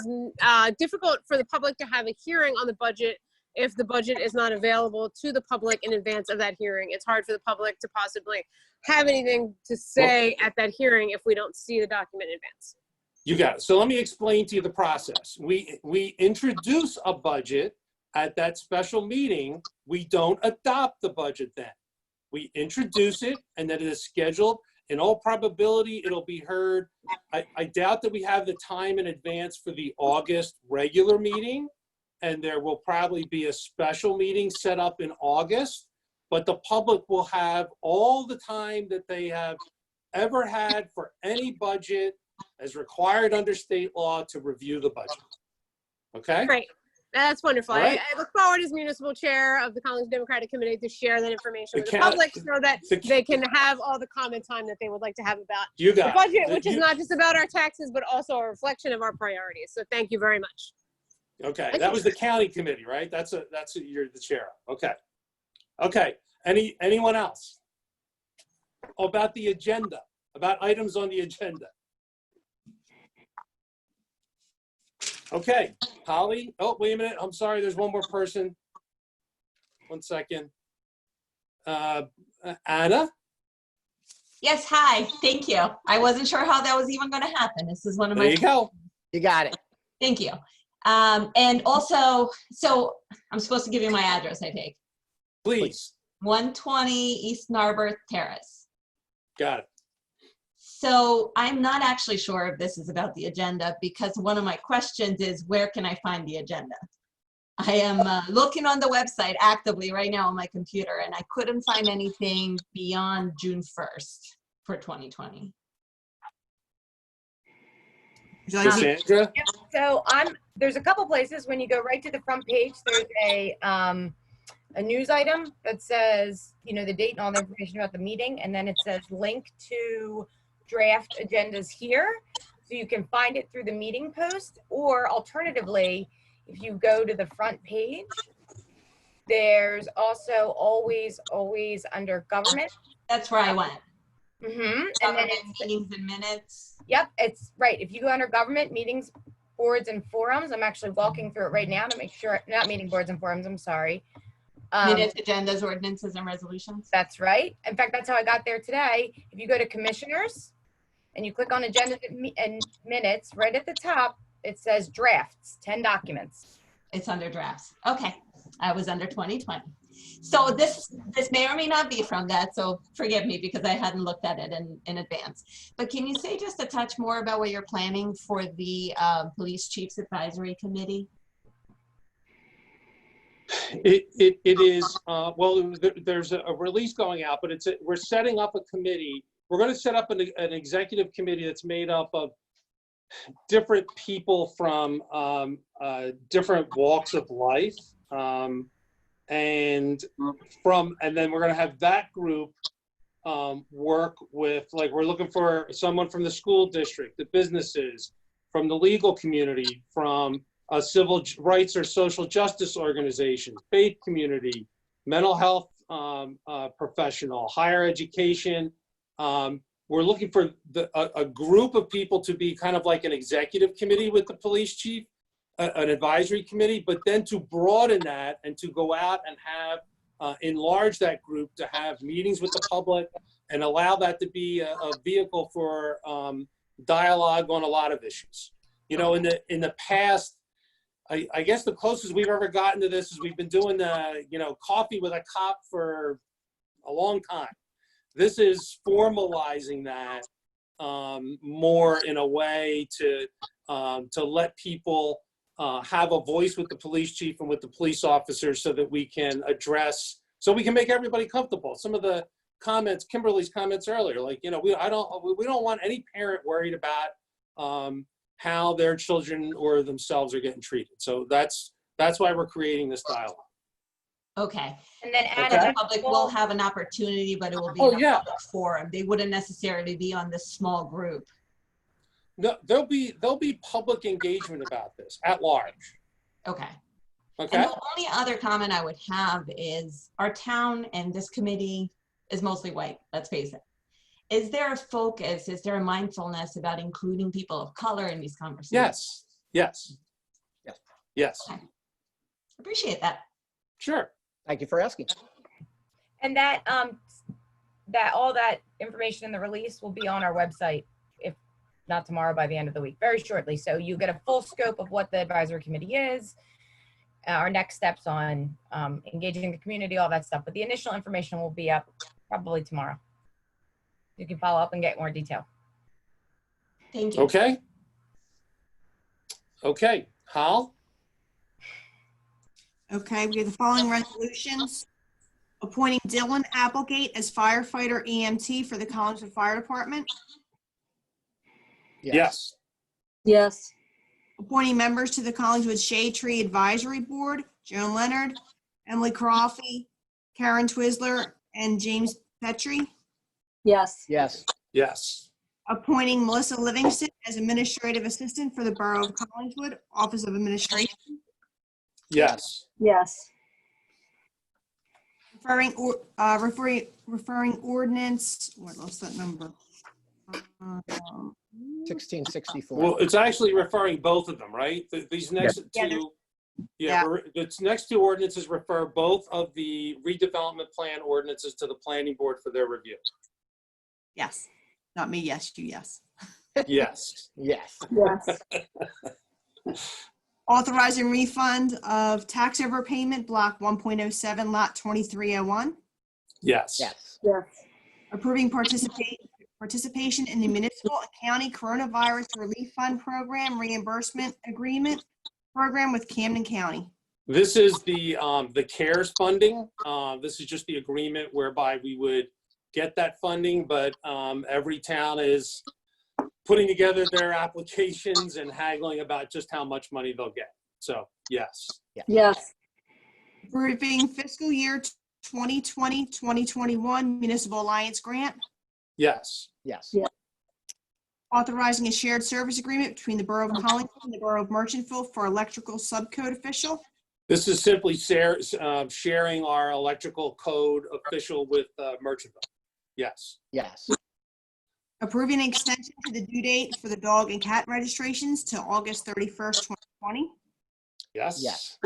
difficult for the public to have a hearing on the budget if the budget is not available to the public in advance of that hearing. It's hard for the public to possibly have anything to say at that hearing if we don't see the document in advance. You got it. So let me explain to you the process. We introduce a budget at that special meeting. We don't adopt the budget then. We introduce it and then it is scheduled. In all probability, it'll be heard. I doubt that we have the time in advance for the August regular meeting, and there will probably be a special meeting set up in August, but the public will have all the time that they have ever had for any budget as required under state law to review the budget. Okay? Great. That's wonderful. Right. I look forward as municipal chair of the Collingswood Democratic Committee to share that information with the public so that they can have all the comment time that they would like to have about the budget, which is not just about our taxes, but also a reflection of our priorities. So thank you very much. Okay, that was the county committee, right? You're the chair of. Okay. Okay, anyone else? About the agenda, about items on the agenda. Okay, Holly. Oh, wait a minute. I'm sorry. There's one more person. 1 second. Anna? Yes, hi. Thank you. I wasn't sure how that was even going to happen. This is one of my. There you go. You got it. Thank you. And also, so I'm supposed to give you my address, I take. Please. 120 East Narberth Terrace. Got it. So I'm not actually sure if this is about the agenda because one of my questions is where can I find the agenda? I am looking on the website actively right now on my computer and I couldn't find anything beyond June 1st for 2020. Sandra? Yep. So there's a couple places. When you go right to the front page, there's a news item that says, you know, the date and all the information about the meeting. And then it says link to draft agendas here. So you can find it through the meeting post, or alternatively, if you go to the front page, there's also always under government. That's where I went. Mm-hmm. And then it's meetings and minutes. Yep, it's right. If you go under government, meetings, boards, and forums, I'm actually walking through it right now to make sure, not meeting, boards, and forums, I'm sorry. Minutes, agendas, ordinances, and resolutions. That's right. In fact, that's how I got there today. If you go to commissioners and you click on agendas and minutes, right at the top, it says drafts, 10 documents. It's under drafts. Okay, I was under 2020. So this may or may not be from that, so forgive me because I hadn't looked at it in advance. But can you say just a touch more about what you're planning for the Police Chiefs Advisory Committee? It is, well, there's a release going out, but we're setting up a committee. We're going to set up an executive committee that's made up of different people from different walks of life. And then we're going to have that group work with, like, we're looking for someone from the school district, the businesses, from the legal community, from a civil rights or social justice organization, faith community, mental health professional, higher education. We're looking for a group of people to be kind of like an executive committee with the police chief, an advisory committee, but then to broaden that and to go out and have, enlarge that group to have meetings with the public and allow that to be a vehicle for dialogue on a lot of issues. You know, in the past, I guess the closest we've ever gotten to this is we've been doing coffee with a cop for a long time. This is formalizing that more in a way to let people have a voice with the police chief and with the police officers, so that we can make everybody comfortable. Some of the comments, Kimberly's comments earlier, like, we don't want any parent worried about how their children or themselves are getting treated. So that's why we're creating this dialogue. Okay. And then And add the public will have an opportunity, but it will be in a public forum. They wouldn't necessarily be on this small group. No, there'll be public engagement about this at large. Okay. Okay. And the only other comment I would have is our town and this committee is mostly white, let's face it. Is there a focus, is there a mindfulness about including people of color in these conversations? Yes. Okay. Appreciate that. Sure. Thank you for asking. And that all that information in the release will be on our website, if not tomorrow, by the end of the week, very shortly. So you get a full scope of what the advisory committee is, our next steps on engaging the community, all that stuff. But the initial information will be up probably tomorrow. You can follow up and get more detail. Thank you. Okay. Hal? Okay, we have the following resolutions. Appointing Dylan Applegate as firefighter EMT for the Collingswood Fire Department. Yes. Yes. Appointing members to the Collingswood Shade Tree Advisory Board, Joan Leonard, Emily Crofty, Karen Twizzler, and James Petrie. Yes. Yes. Appointing Melissa Livingston as administrative assistant for the Borough of Collingswood, Office of Administration. Yes. Yes. Referring ordinance, what was that number? 1664. Well, it's actually referring both of them, right? These next two, its next two ordinances refer both of the redevelopment plan ordinances to the planning board for their review. Yes, not me, yes, you, yes. Yes. Yes. Authorizing refund of tax overpayment, block 1.07, lot 2301. Yes. Approving participation in the municipal and county coronavirus relief fund program reimbursement agreement program with Camden County. This is the CARES funding. This is just the agreement whereby we would get that funding, but every town is putting together their applications and haggling about just how much money they'll get. So, yes. Approving fiscal year 2020-2021 municipal alliance grant. Yes. Authorizing a shared service agreement between the Borough of Collingswood and the Borough of Merchantville for electrical subcode official. This is simply sharing our electrical code official with Merchantville. Yes. Approving an extension to the due date for the dog and cat registrations to August 31st, 2020. Yes.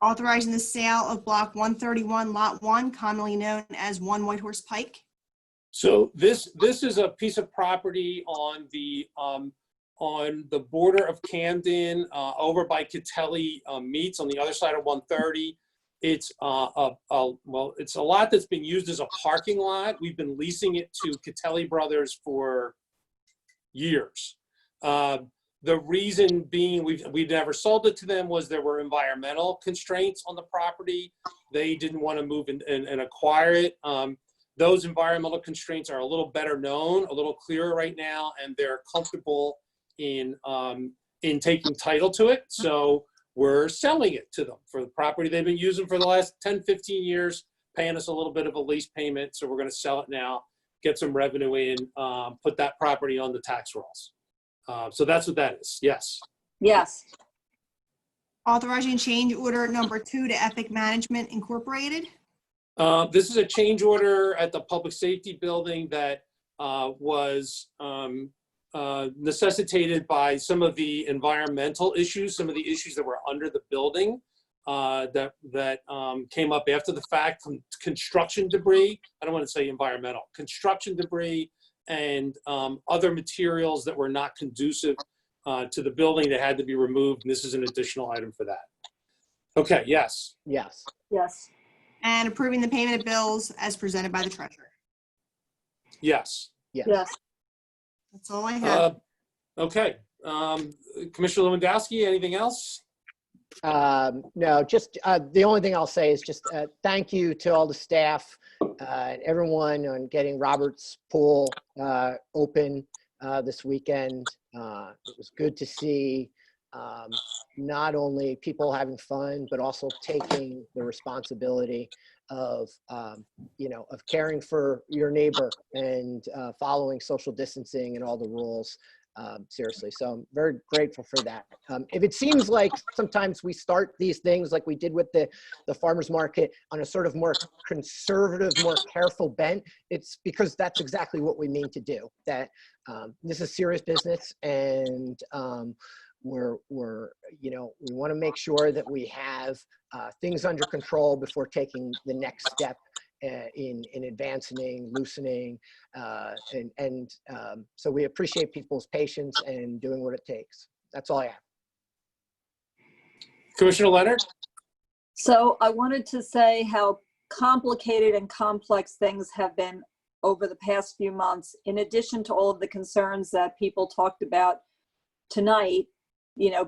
Authorizing the sale of block 131, lot 1, commonly known as 1 Whitehorse Pike. So this is a piece of property on the border of Camden, over by Catelli Meats on the other side of 130. It's it's a lot that's been used as a parking lot. We've been leasing it to Catelli Brothers for years. The reason being we've never sold it to them was there were environmental constraints on the property. They didn't want to move and acquire it. Those environmental constraints are a little better known, a little clearer right now, and they're comfortable in taking title to it. So we're selling it to them for the property they've been using for the last 10, 15 years, paying us a little bit of a lease payment. So we're going to sell it now, get some revenue in, put that property on the tax rolls. So that's what that is. Yes. Yes. Authorizing change order number 2 to Epic Management Incorporated. This is a change order at the public safety building that was necessitated by some of the environmental issues, some of the issues that were under the building that came up after the fact from construction debris. I don't want to say environmental, construction debris and other materials that were not conducive to the building that had to be removed. And this is an additional item for that. Okay, yes. Yes. Yes. And approving the payment of bills as presented by the treasurer. Yes. Yes. Yes. That's all I have. Okay. Commissioner Lewandowski, anything else? No, just the only thing I'll say is just thank you to all the staff and everyone on getting Robert's Pool open this weekend. It was good to see not only people having fun, but also taking the responsibility of, of caring for your neighbor and following social distancing and all the rules seriously. So I'm very grateful for that. If it seems like sometimes we start these things like we did with the farmers market on a sort of more conservative, more careful bent, it's because that's exactly what we mean to do. That this is serious business, and we want to make sure that we have things under control before taking the next step in advancing, loosening, so we appreciate people's patience and doing what it takes. That's all I have. Commissioner Leonard? So I wanted to say how complicated and complex things have been over the past few months. In addition to all of the concerns that people talked about tonight,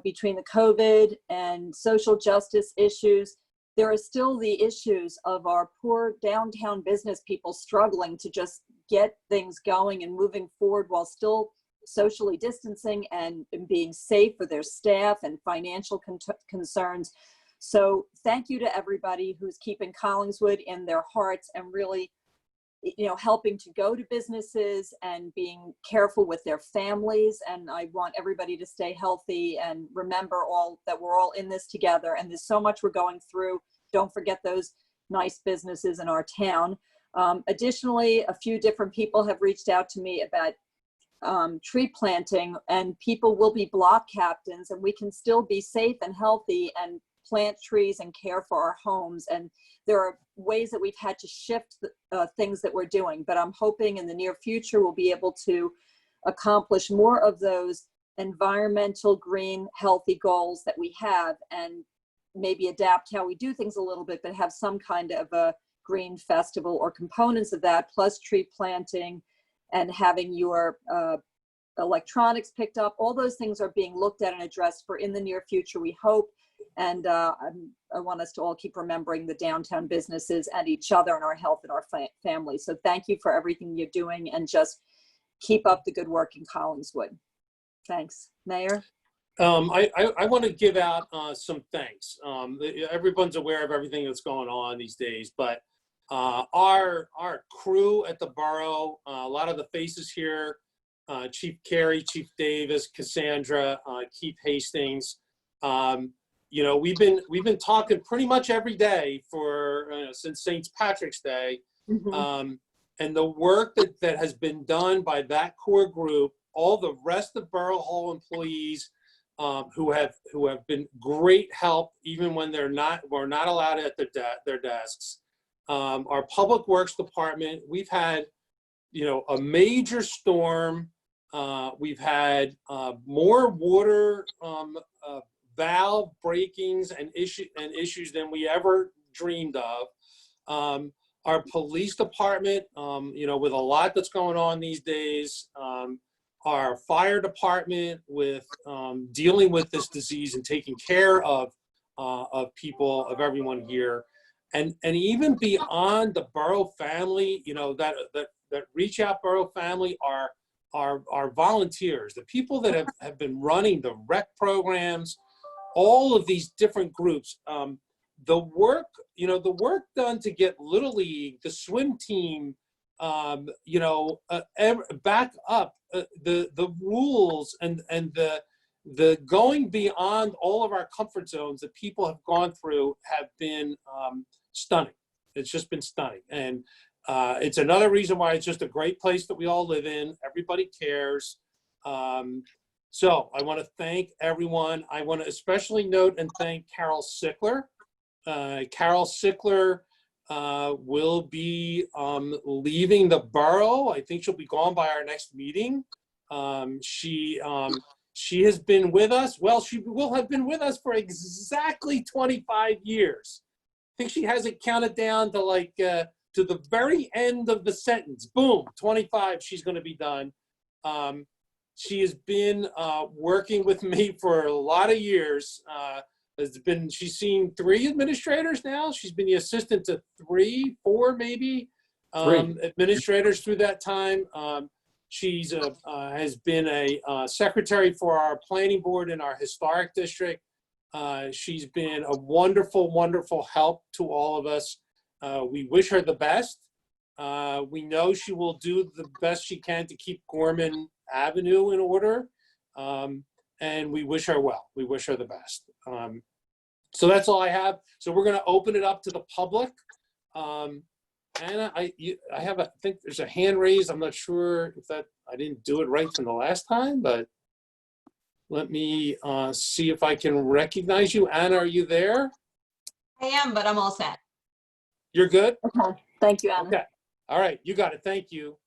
between the COVID and social justice issues, there are still the issues of our poor downtown business people struggling to just get things going and moving forward while still socially distancing and being safe for their staff and financial concerns. So thank you to everybody who's keeping Collingswood in their hearts and really, helping to go to businesses and being careful with their families. And I want everybody to stay healthy and remember that we're all in this together. And there's so much we're going through. Don't forget those nice businesses in our town. Additionally, a few different people have reached out to me about tree planting, and people will be block captains, and we can still be safe and healthy and plant trees and care for our homes. And there are ways that we've had to shift the things that we're doing, but I'm hoping in the near future we'll be able to accomplish more of those environmental, green, healthy goals that we have, and maybe adapt how we do things a little bit, but have some kind of a green festival or components of that, plus tree planting and having your electronics picked up. All those things are being looked at and addressed for in the near future, we hope. And I want us to all keep remembering the downtown businesses and each other and our health and our families. So thank you for everything you're doing, and just keep up the good work in Collingswood. Thanks. Mayor? I want to give out some thanks. Everyone's aware of everything that's going on these days, but our crew at the borough, a lot of the faces here, Chief Carey, Chief Davis, Cassandra, Keith Hastings, we've been talking pretty much every day since St. Patrick's Day. Mm-hmm. And the work that has been done by that core group, all the rest of Borough Hall employees who have been great help, even when we're not allowed at their desks. Our Public Works Department, we've had, a major storm. We've had more water valve breakings and issues than we ever dreamed of. Our police department, with a lot that's going on these days, our fire department with dealing with this disease and taking care of people, of everyone here. And even beyond the Borough family, you know, that Reach Out Borough family are volunteers, the people that have been running the rec programs, all of these different groups. The work, you know, the work done to get Little League, the swim team, you know, back up the rules and the going beyond all of our comfort zones that people have gone through have been stunning. It's just been stunning. And it's another reason why it's just a great place that we all live in. Everybody cares. So I want to thank everyone. I want to especially note and thank Carol Sickler. Carol Sickler will be leaving the borough. I think she'll be gone by our next meeting. She has been with us. Well, she will have been with us for exactly 25 years. I think she has it counted down to like to the very end of the sentence. Boom, 25. She's going to be done. She has been working with me for a lot of years. She's seen 3 administrators now. She's been the assistant to 3, 4 maybe administrators through that time. She's has been a secretary for our planning board in our historic district. She's been a wonderful, wonderful help to all of us. We wish her the best. We know she will do the best she can to keep Gorman Avenue in order. And we wish her well. We wish her the best. So that's all I have. So we're going to open it up to the public. Anna, I think there's a hand raised. I'm not sure if I didn't do it right from the last time, but let me see if I can recognize you. Anna, are you there? I am, but I'm all set. You're good? Okay. Thank you, Anna. Okay. All right. You got it. Thank you.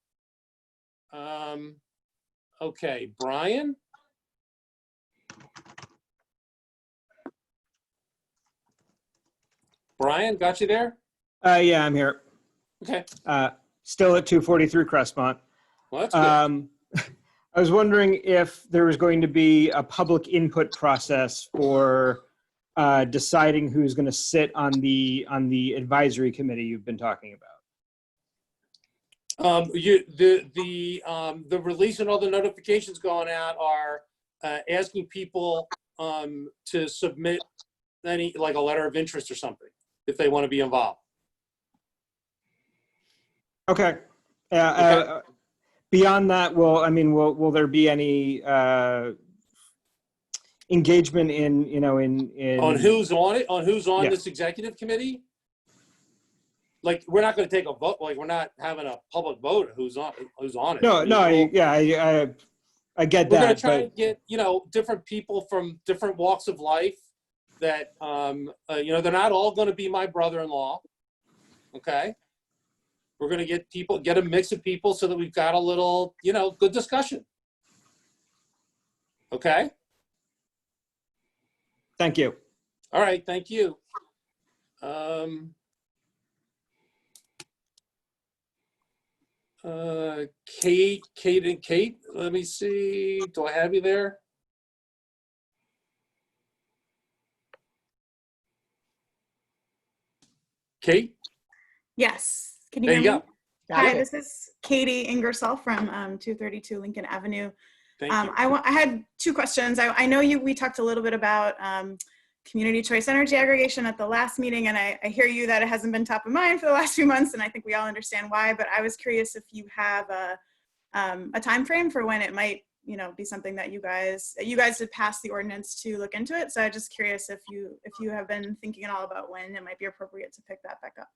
Okay. Brian? Brian, got you there? Yeah, I'm here. Okay. Still at 243 Crestmont. Well, that's good. I was wondering if there was going to be a public input process for deciding who's going to sit on the advisory committee you've been talking about. The release and all the notifications going out are asking people to submit like a letter of interest or something if they want to be involved. Okay. Okay. Beyond that, will there be any engagement in On who's on it? On who's on Yeah. this executive committee? Like, we're not going to take a vote. Like, we're not having a public vote of who's on it. No, I mean, no, I get we're going that. to try But and get, different people from different walks of life that, they're not all going to be my brother-in-law. Okay. We're going to get a mix of people so that we've got a little, good discussion. Okay. thank you. All right. Thank you. Kate, let me see. Do I have you there? Kate? Yes. Can you There you hear me? go. Hi, this is Katie Ingersoll from 232 Lincoln Avenue. Thank you. I had 2 questions. I know we talked a little bit about community choice energy aggregation at the last meeting, and I hear you that it hasn't been top of mind for the last few months, and I think we all understand why, but I was curious if you have a time frame for when it might be something that you guys did pass the ordinance to look into it. So I'm just curious if you have been thinking at all about when it might be appropriate to pick that back up.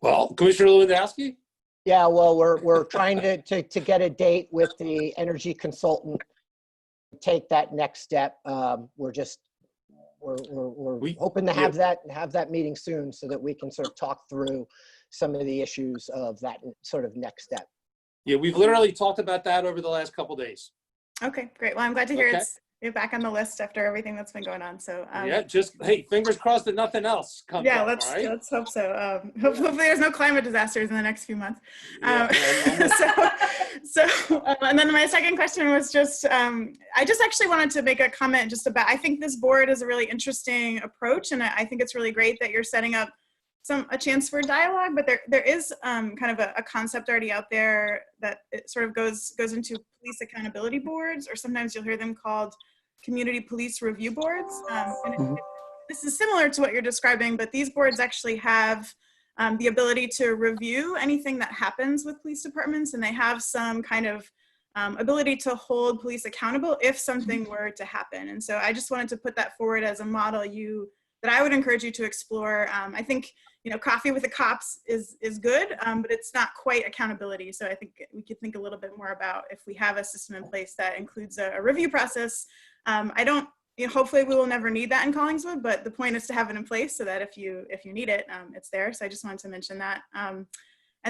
Well, Commissioner Lewandowski? Yeah, well, we're trying to get a date with the energy consultant, take that next step. We're hoping to have that meeting soon so that we can sort of talk through some of the issues of that sort of next step. Yeah, we've literally talked about that over the last couple of days. Okay, great. Well, I'm glad to hear Okay. it's back on the list after everything that's been going on. So Yeah, hey, fingers crossed that nothing else comes yeah, up, let's all right? let's hope so. Hopefully there's no climate disasters in the next few months. Yeah, So And then my second question was just, I just actually wanted to make a comment just about, I think this board is a really interesting approach, and I think it's really great that you're setting up a chance for dialogue, but there is kind of a concept already out there that it sort of goes into police accountability boards, or sometimes you'll hear them called community police review boards. This is similar to what you're describing, but these boards actually have the ability to review anything that happens with police departments, and they have some kind of ability to hold police accountable if something were to happen. And so I just wanted to put that forward as a model that I would encourage you to explore. I think, coffee with the cops is good, but it's not quite accountability. So I think we could think a little bit more about if we have a system in place that includes a review process. Hopefully we will never need that in Collingswood, but the point is to have it in place so that if you need it, it's there. So I just wanted to mention that. And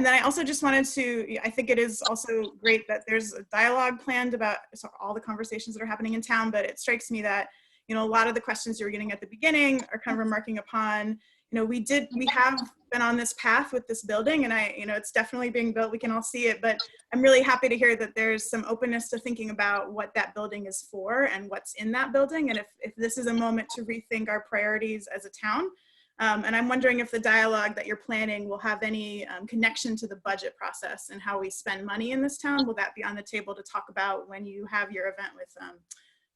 then I also just wanted to, I think it is also great that there's a dialogue planned about all the conversations that are happening in town, but it strikes me that, a lot of the questions you were getting at the beginning are kind of remarking upon, we have been on this path with this building, and it's definitely being built, we can all see it, but I'm really happy to hear that there's some openness to thinking about what that building is for and what's in that building, and if this is a moment to rethink our priorities as a town. And I'm wondering if the dialogue that you're planning will have any connection to the budget process and how we spend money in this town. Will that be on the table to talk about when you have your event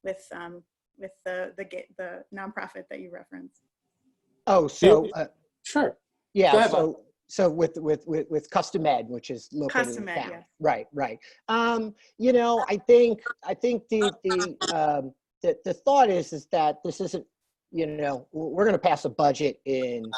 with the nonprofit that you referenced? Oh, so Sure. yeah. Go ahead, So with Custom Ed, which is located Custom in Ed, town. yes. Right. I think the thought is that this isn't, we're going to pass a budget in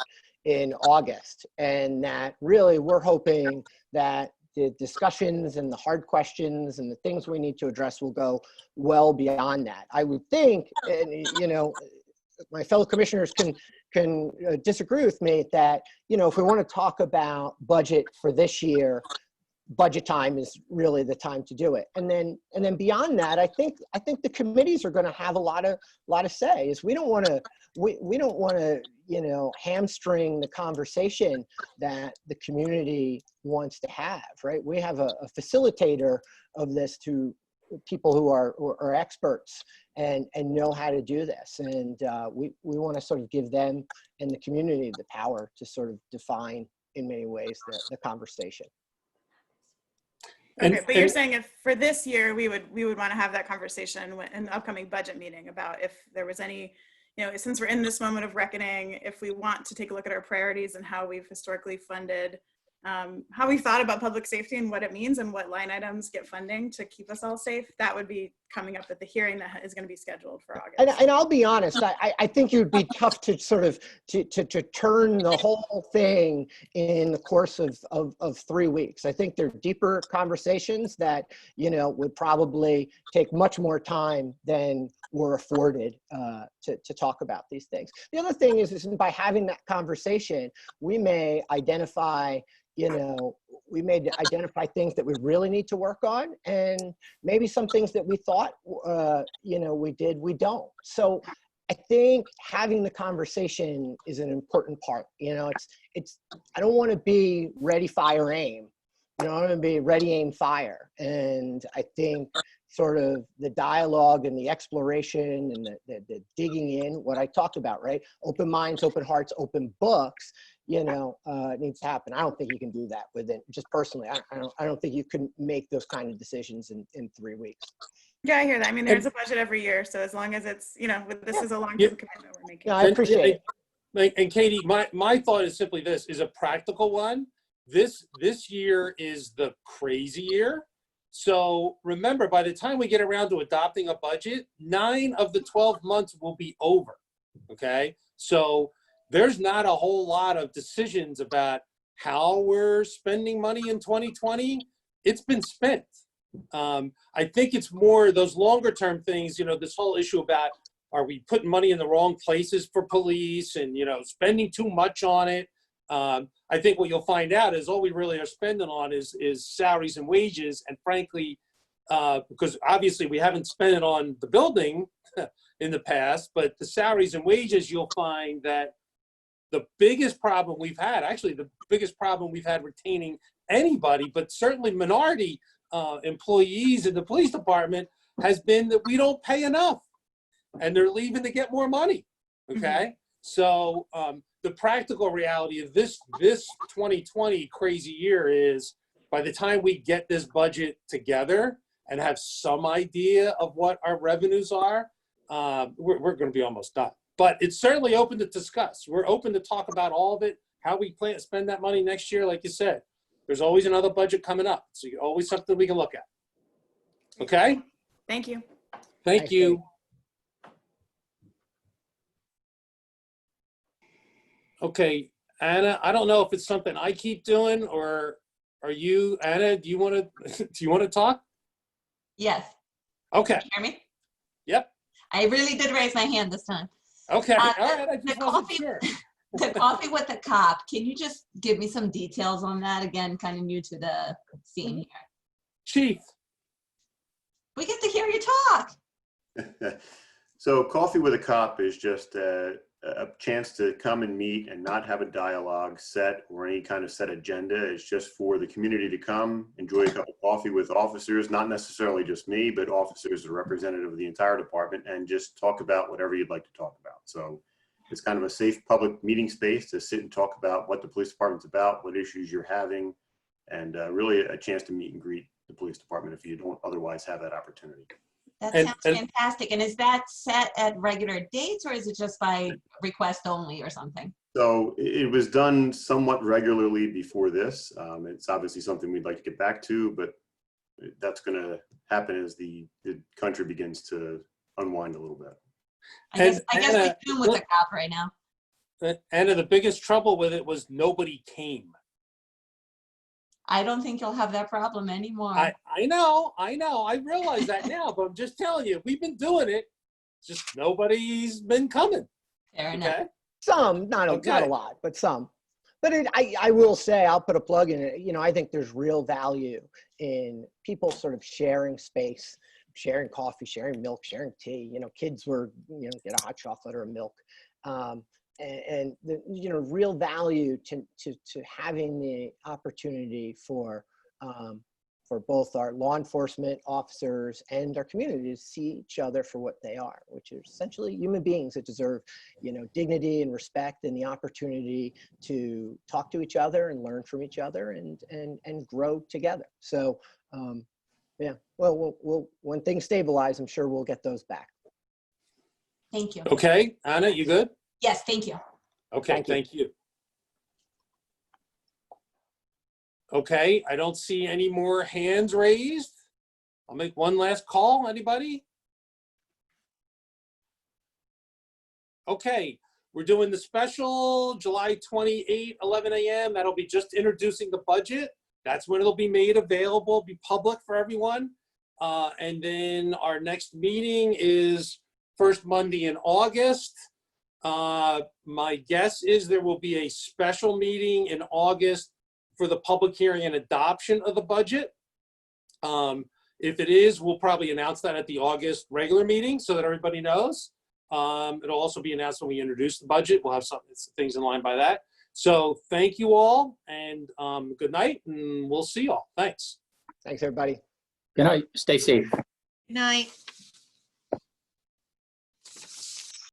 August, and that really we're hoping that the discussions and the hard questions and the things we need to address will go well beyond that. I would think, and my fellow commissioners can disagree with me that, if we want to talk about budget for this year, budget time is really the time to do it. And then beyond that, I think the committees are going to have a lot of say. Is we don't want to hamstring the conversation that the community wants to have, right? We have a facilitator of this to people who are experts and know how to do this, and we want to sort of give them and the community the power to sort of define in many ways the conversation. Okay, but you're saying if for this year we would want to have that conversation in the upcoming budget meeting about if there was any, since we're in this moment of reckoning, if we want to take a look at our priorities and how we've historically funded, how we've thought about public safety and what it means and what line items get funding to keep us all safe, that would be coming up at the hearing that is going to be scheduled for August. And I'll be honest, I think it would be tough to sort of to turn the whole thing in the course of 3 weeks. I think there are deeper conversations that would probably take much more time than we're afforded to talk about these things. The other thing is by having that conversation, we may identify things that we really need to work on, and maybe some things that we thought, we don't. So I think having the conversation is an important part. I don't want to be ready, fire, aim. I want to be ready, aim, fire. And I think sort of the dialogue and the exploration and the digging in, what I talked about, right? Open minds, open hearts, open books, needs to happen. I don't think you can do that within, just personally, I don't think you can make those kind of decisions in 3 weeks. Yeah, I hear that. I mean, there's a budget every year. So as long as it's, this is a long-term commitment we're making. No, I appreciate it. And Katie, my thought is simply this, is a practical one. This year is the crazy year. So remember, by the time we get around to adopting a budget, 9 of the 12 months will be over, okay? So there's not a whole lot of decisions about how we're spending money in 2020. It's been spent. I think it's more those longer term things, this whole issue about, are we putting money in the wrong places for police and, spending too much on it? I think what you'll find out is all we really are spending on is salaries and wages. And frankly, because obviously we haven't spent it on the building in the past, but the salaries and wages, you'll find that the biggest problem we've had, actually the biggest problem we've had retaining anybody, but certainly minority employees in the police department has been that we don't pay enough, and they're leaving to get more money. Okay, so the practical reality of this 2020 crazy year is, by the time we get this budget together and have some idea of what our revenues are, we're going to be almost done. But it's certainly open to discuss. We're open to talk about all of it, how we plan to spend that money next year. Like you said, there's always another budget coming up, so always something we can look at. Okay? Thank you. Thank Thanks, you. Okay, Anna, I don't know if it's something I keep doing, or are you, Anna, do you want to talk? Yes. Okay. Can you hear me? Yep. I really did raise my hand this time. Okay. All The- right. I the just wasn't coffee- sure. The coffee with the cop, can you just give me some details on that? Again, kind of new to the scene here. Chief. We get to hear you talk. So Coffee with a Cop is just a chance to come and meet and not have a dialogue set or any kind of set agenda. It's just for the community to come, enjoy a cup of coffee with officers, not necessarily just me, but officers, the representative of the entire department, and just talk about whatever you'd like to talk about. So it's kind of a safe public meeting space to sit and talk about what the police department's about, what issues you're having, and really a chance to meet and greet the police department if you don't otherwise have that opportunity. That And- sounds fantastic. And is that set at regular dates, or is it just by request only or something? So it was done somewhat regularly before this. It's obviously something we'd like to get back to, but that's going to happen as the country begins to unwind a little bit. I guess Anna, we're doing with the cop right now. Anna, the biggest trouble with it was nobody came. I don't think you'll have that problem anymore. I know. I realize that now, but I'm just telling you, we've been doing it. Just nobody's been coming. Fair enough. Okay. Some, not a Okay. lot, but some. But I will say, I'll put a plug in it. You know, I think there's real value in people sort of sharing space, sharing coffee, sharing milk, sharing tea. You know, kids were, get a hot chocolate or a milk. And the, real value to having the opportunity for both our law enforcement officers and our community to see each other for what they are, which are essentially human beings that deserve, dignity and respect, and the opportunity to talk to each other and learn from each other and grow together. So, yeah, well, when things stabilize, I'm sure we'll get those back. Thank you. Okay, Anna, you good? Yes, thank you. Okay, thank you. Okay, I don't see any more hands raised. I'll make one last call. Anybody? Okay, we're doing the special July 28, 11 a.m. That'll be just introducing the budget. That's when it'll be made available, be public for everyone. And then our next meeting is first Monday in August. My guess is there will be a special meeting in August for the public hearing and adoption of the budget. If it is, we'll probably announce that at the August regular meeting so that everybody knows. It'll also be announced when we introduce the budget. We'll have some things in line by that. So thank you all, and good night, and we'll see you all. Thanks. Thanks, everybody. Good night. Stay safe. Good night.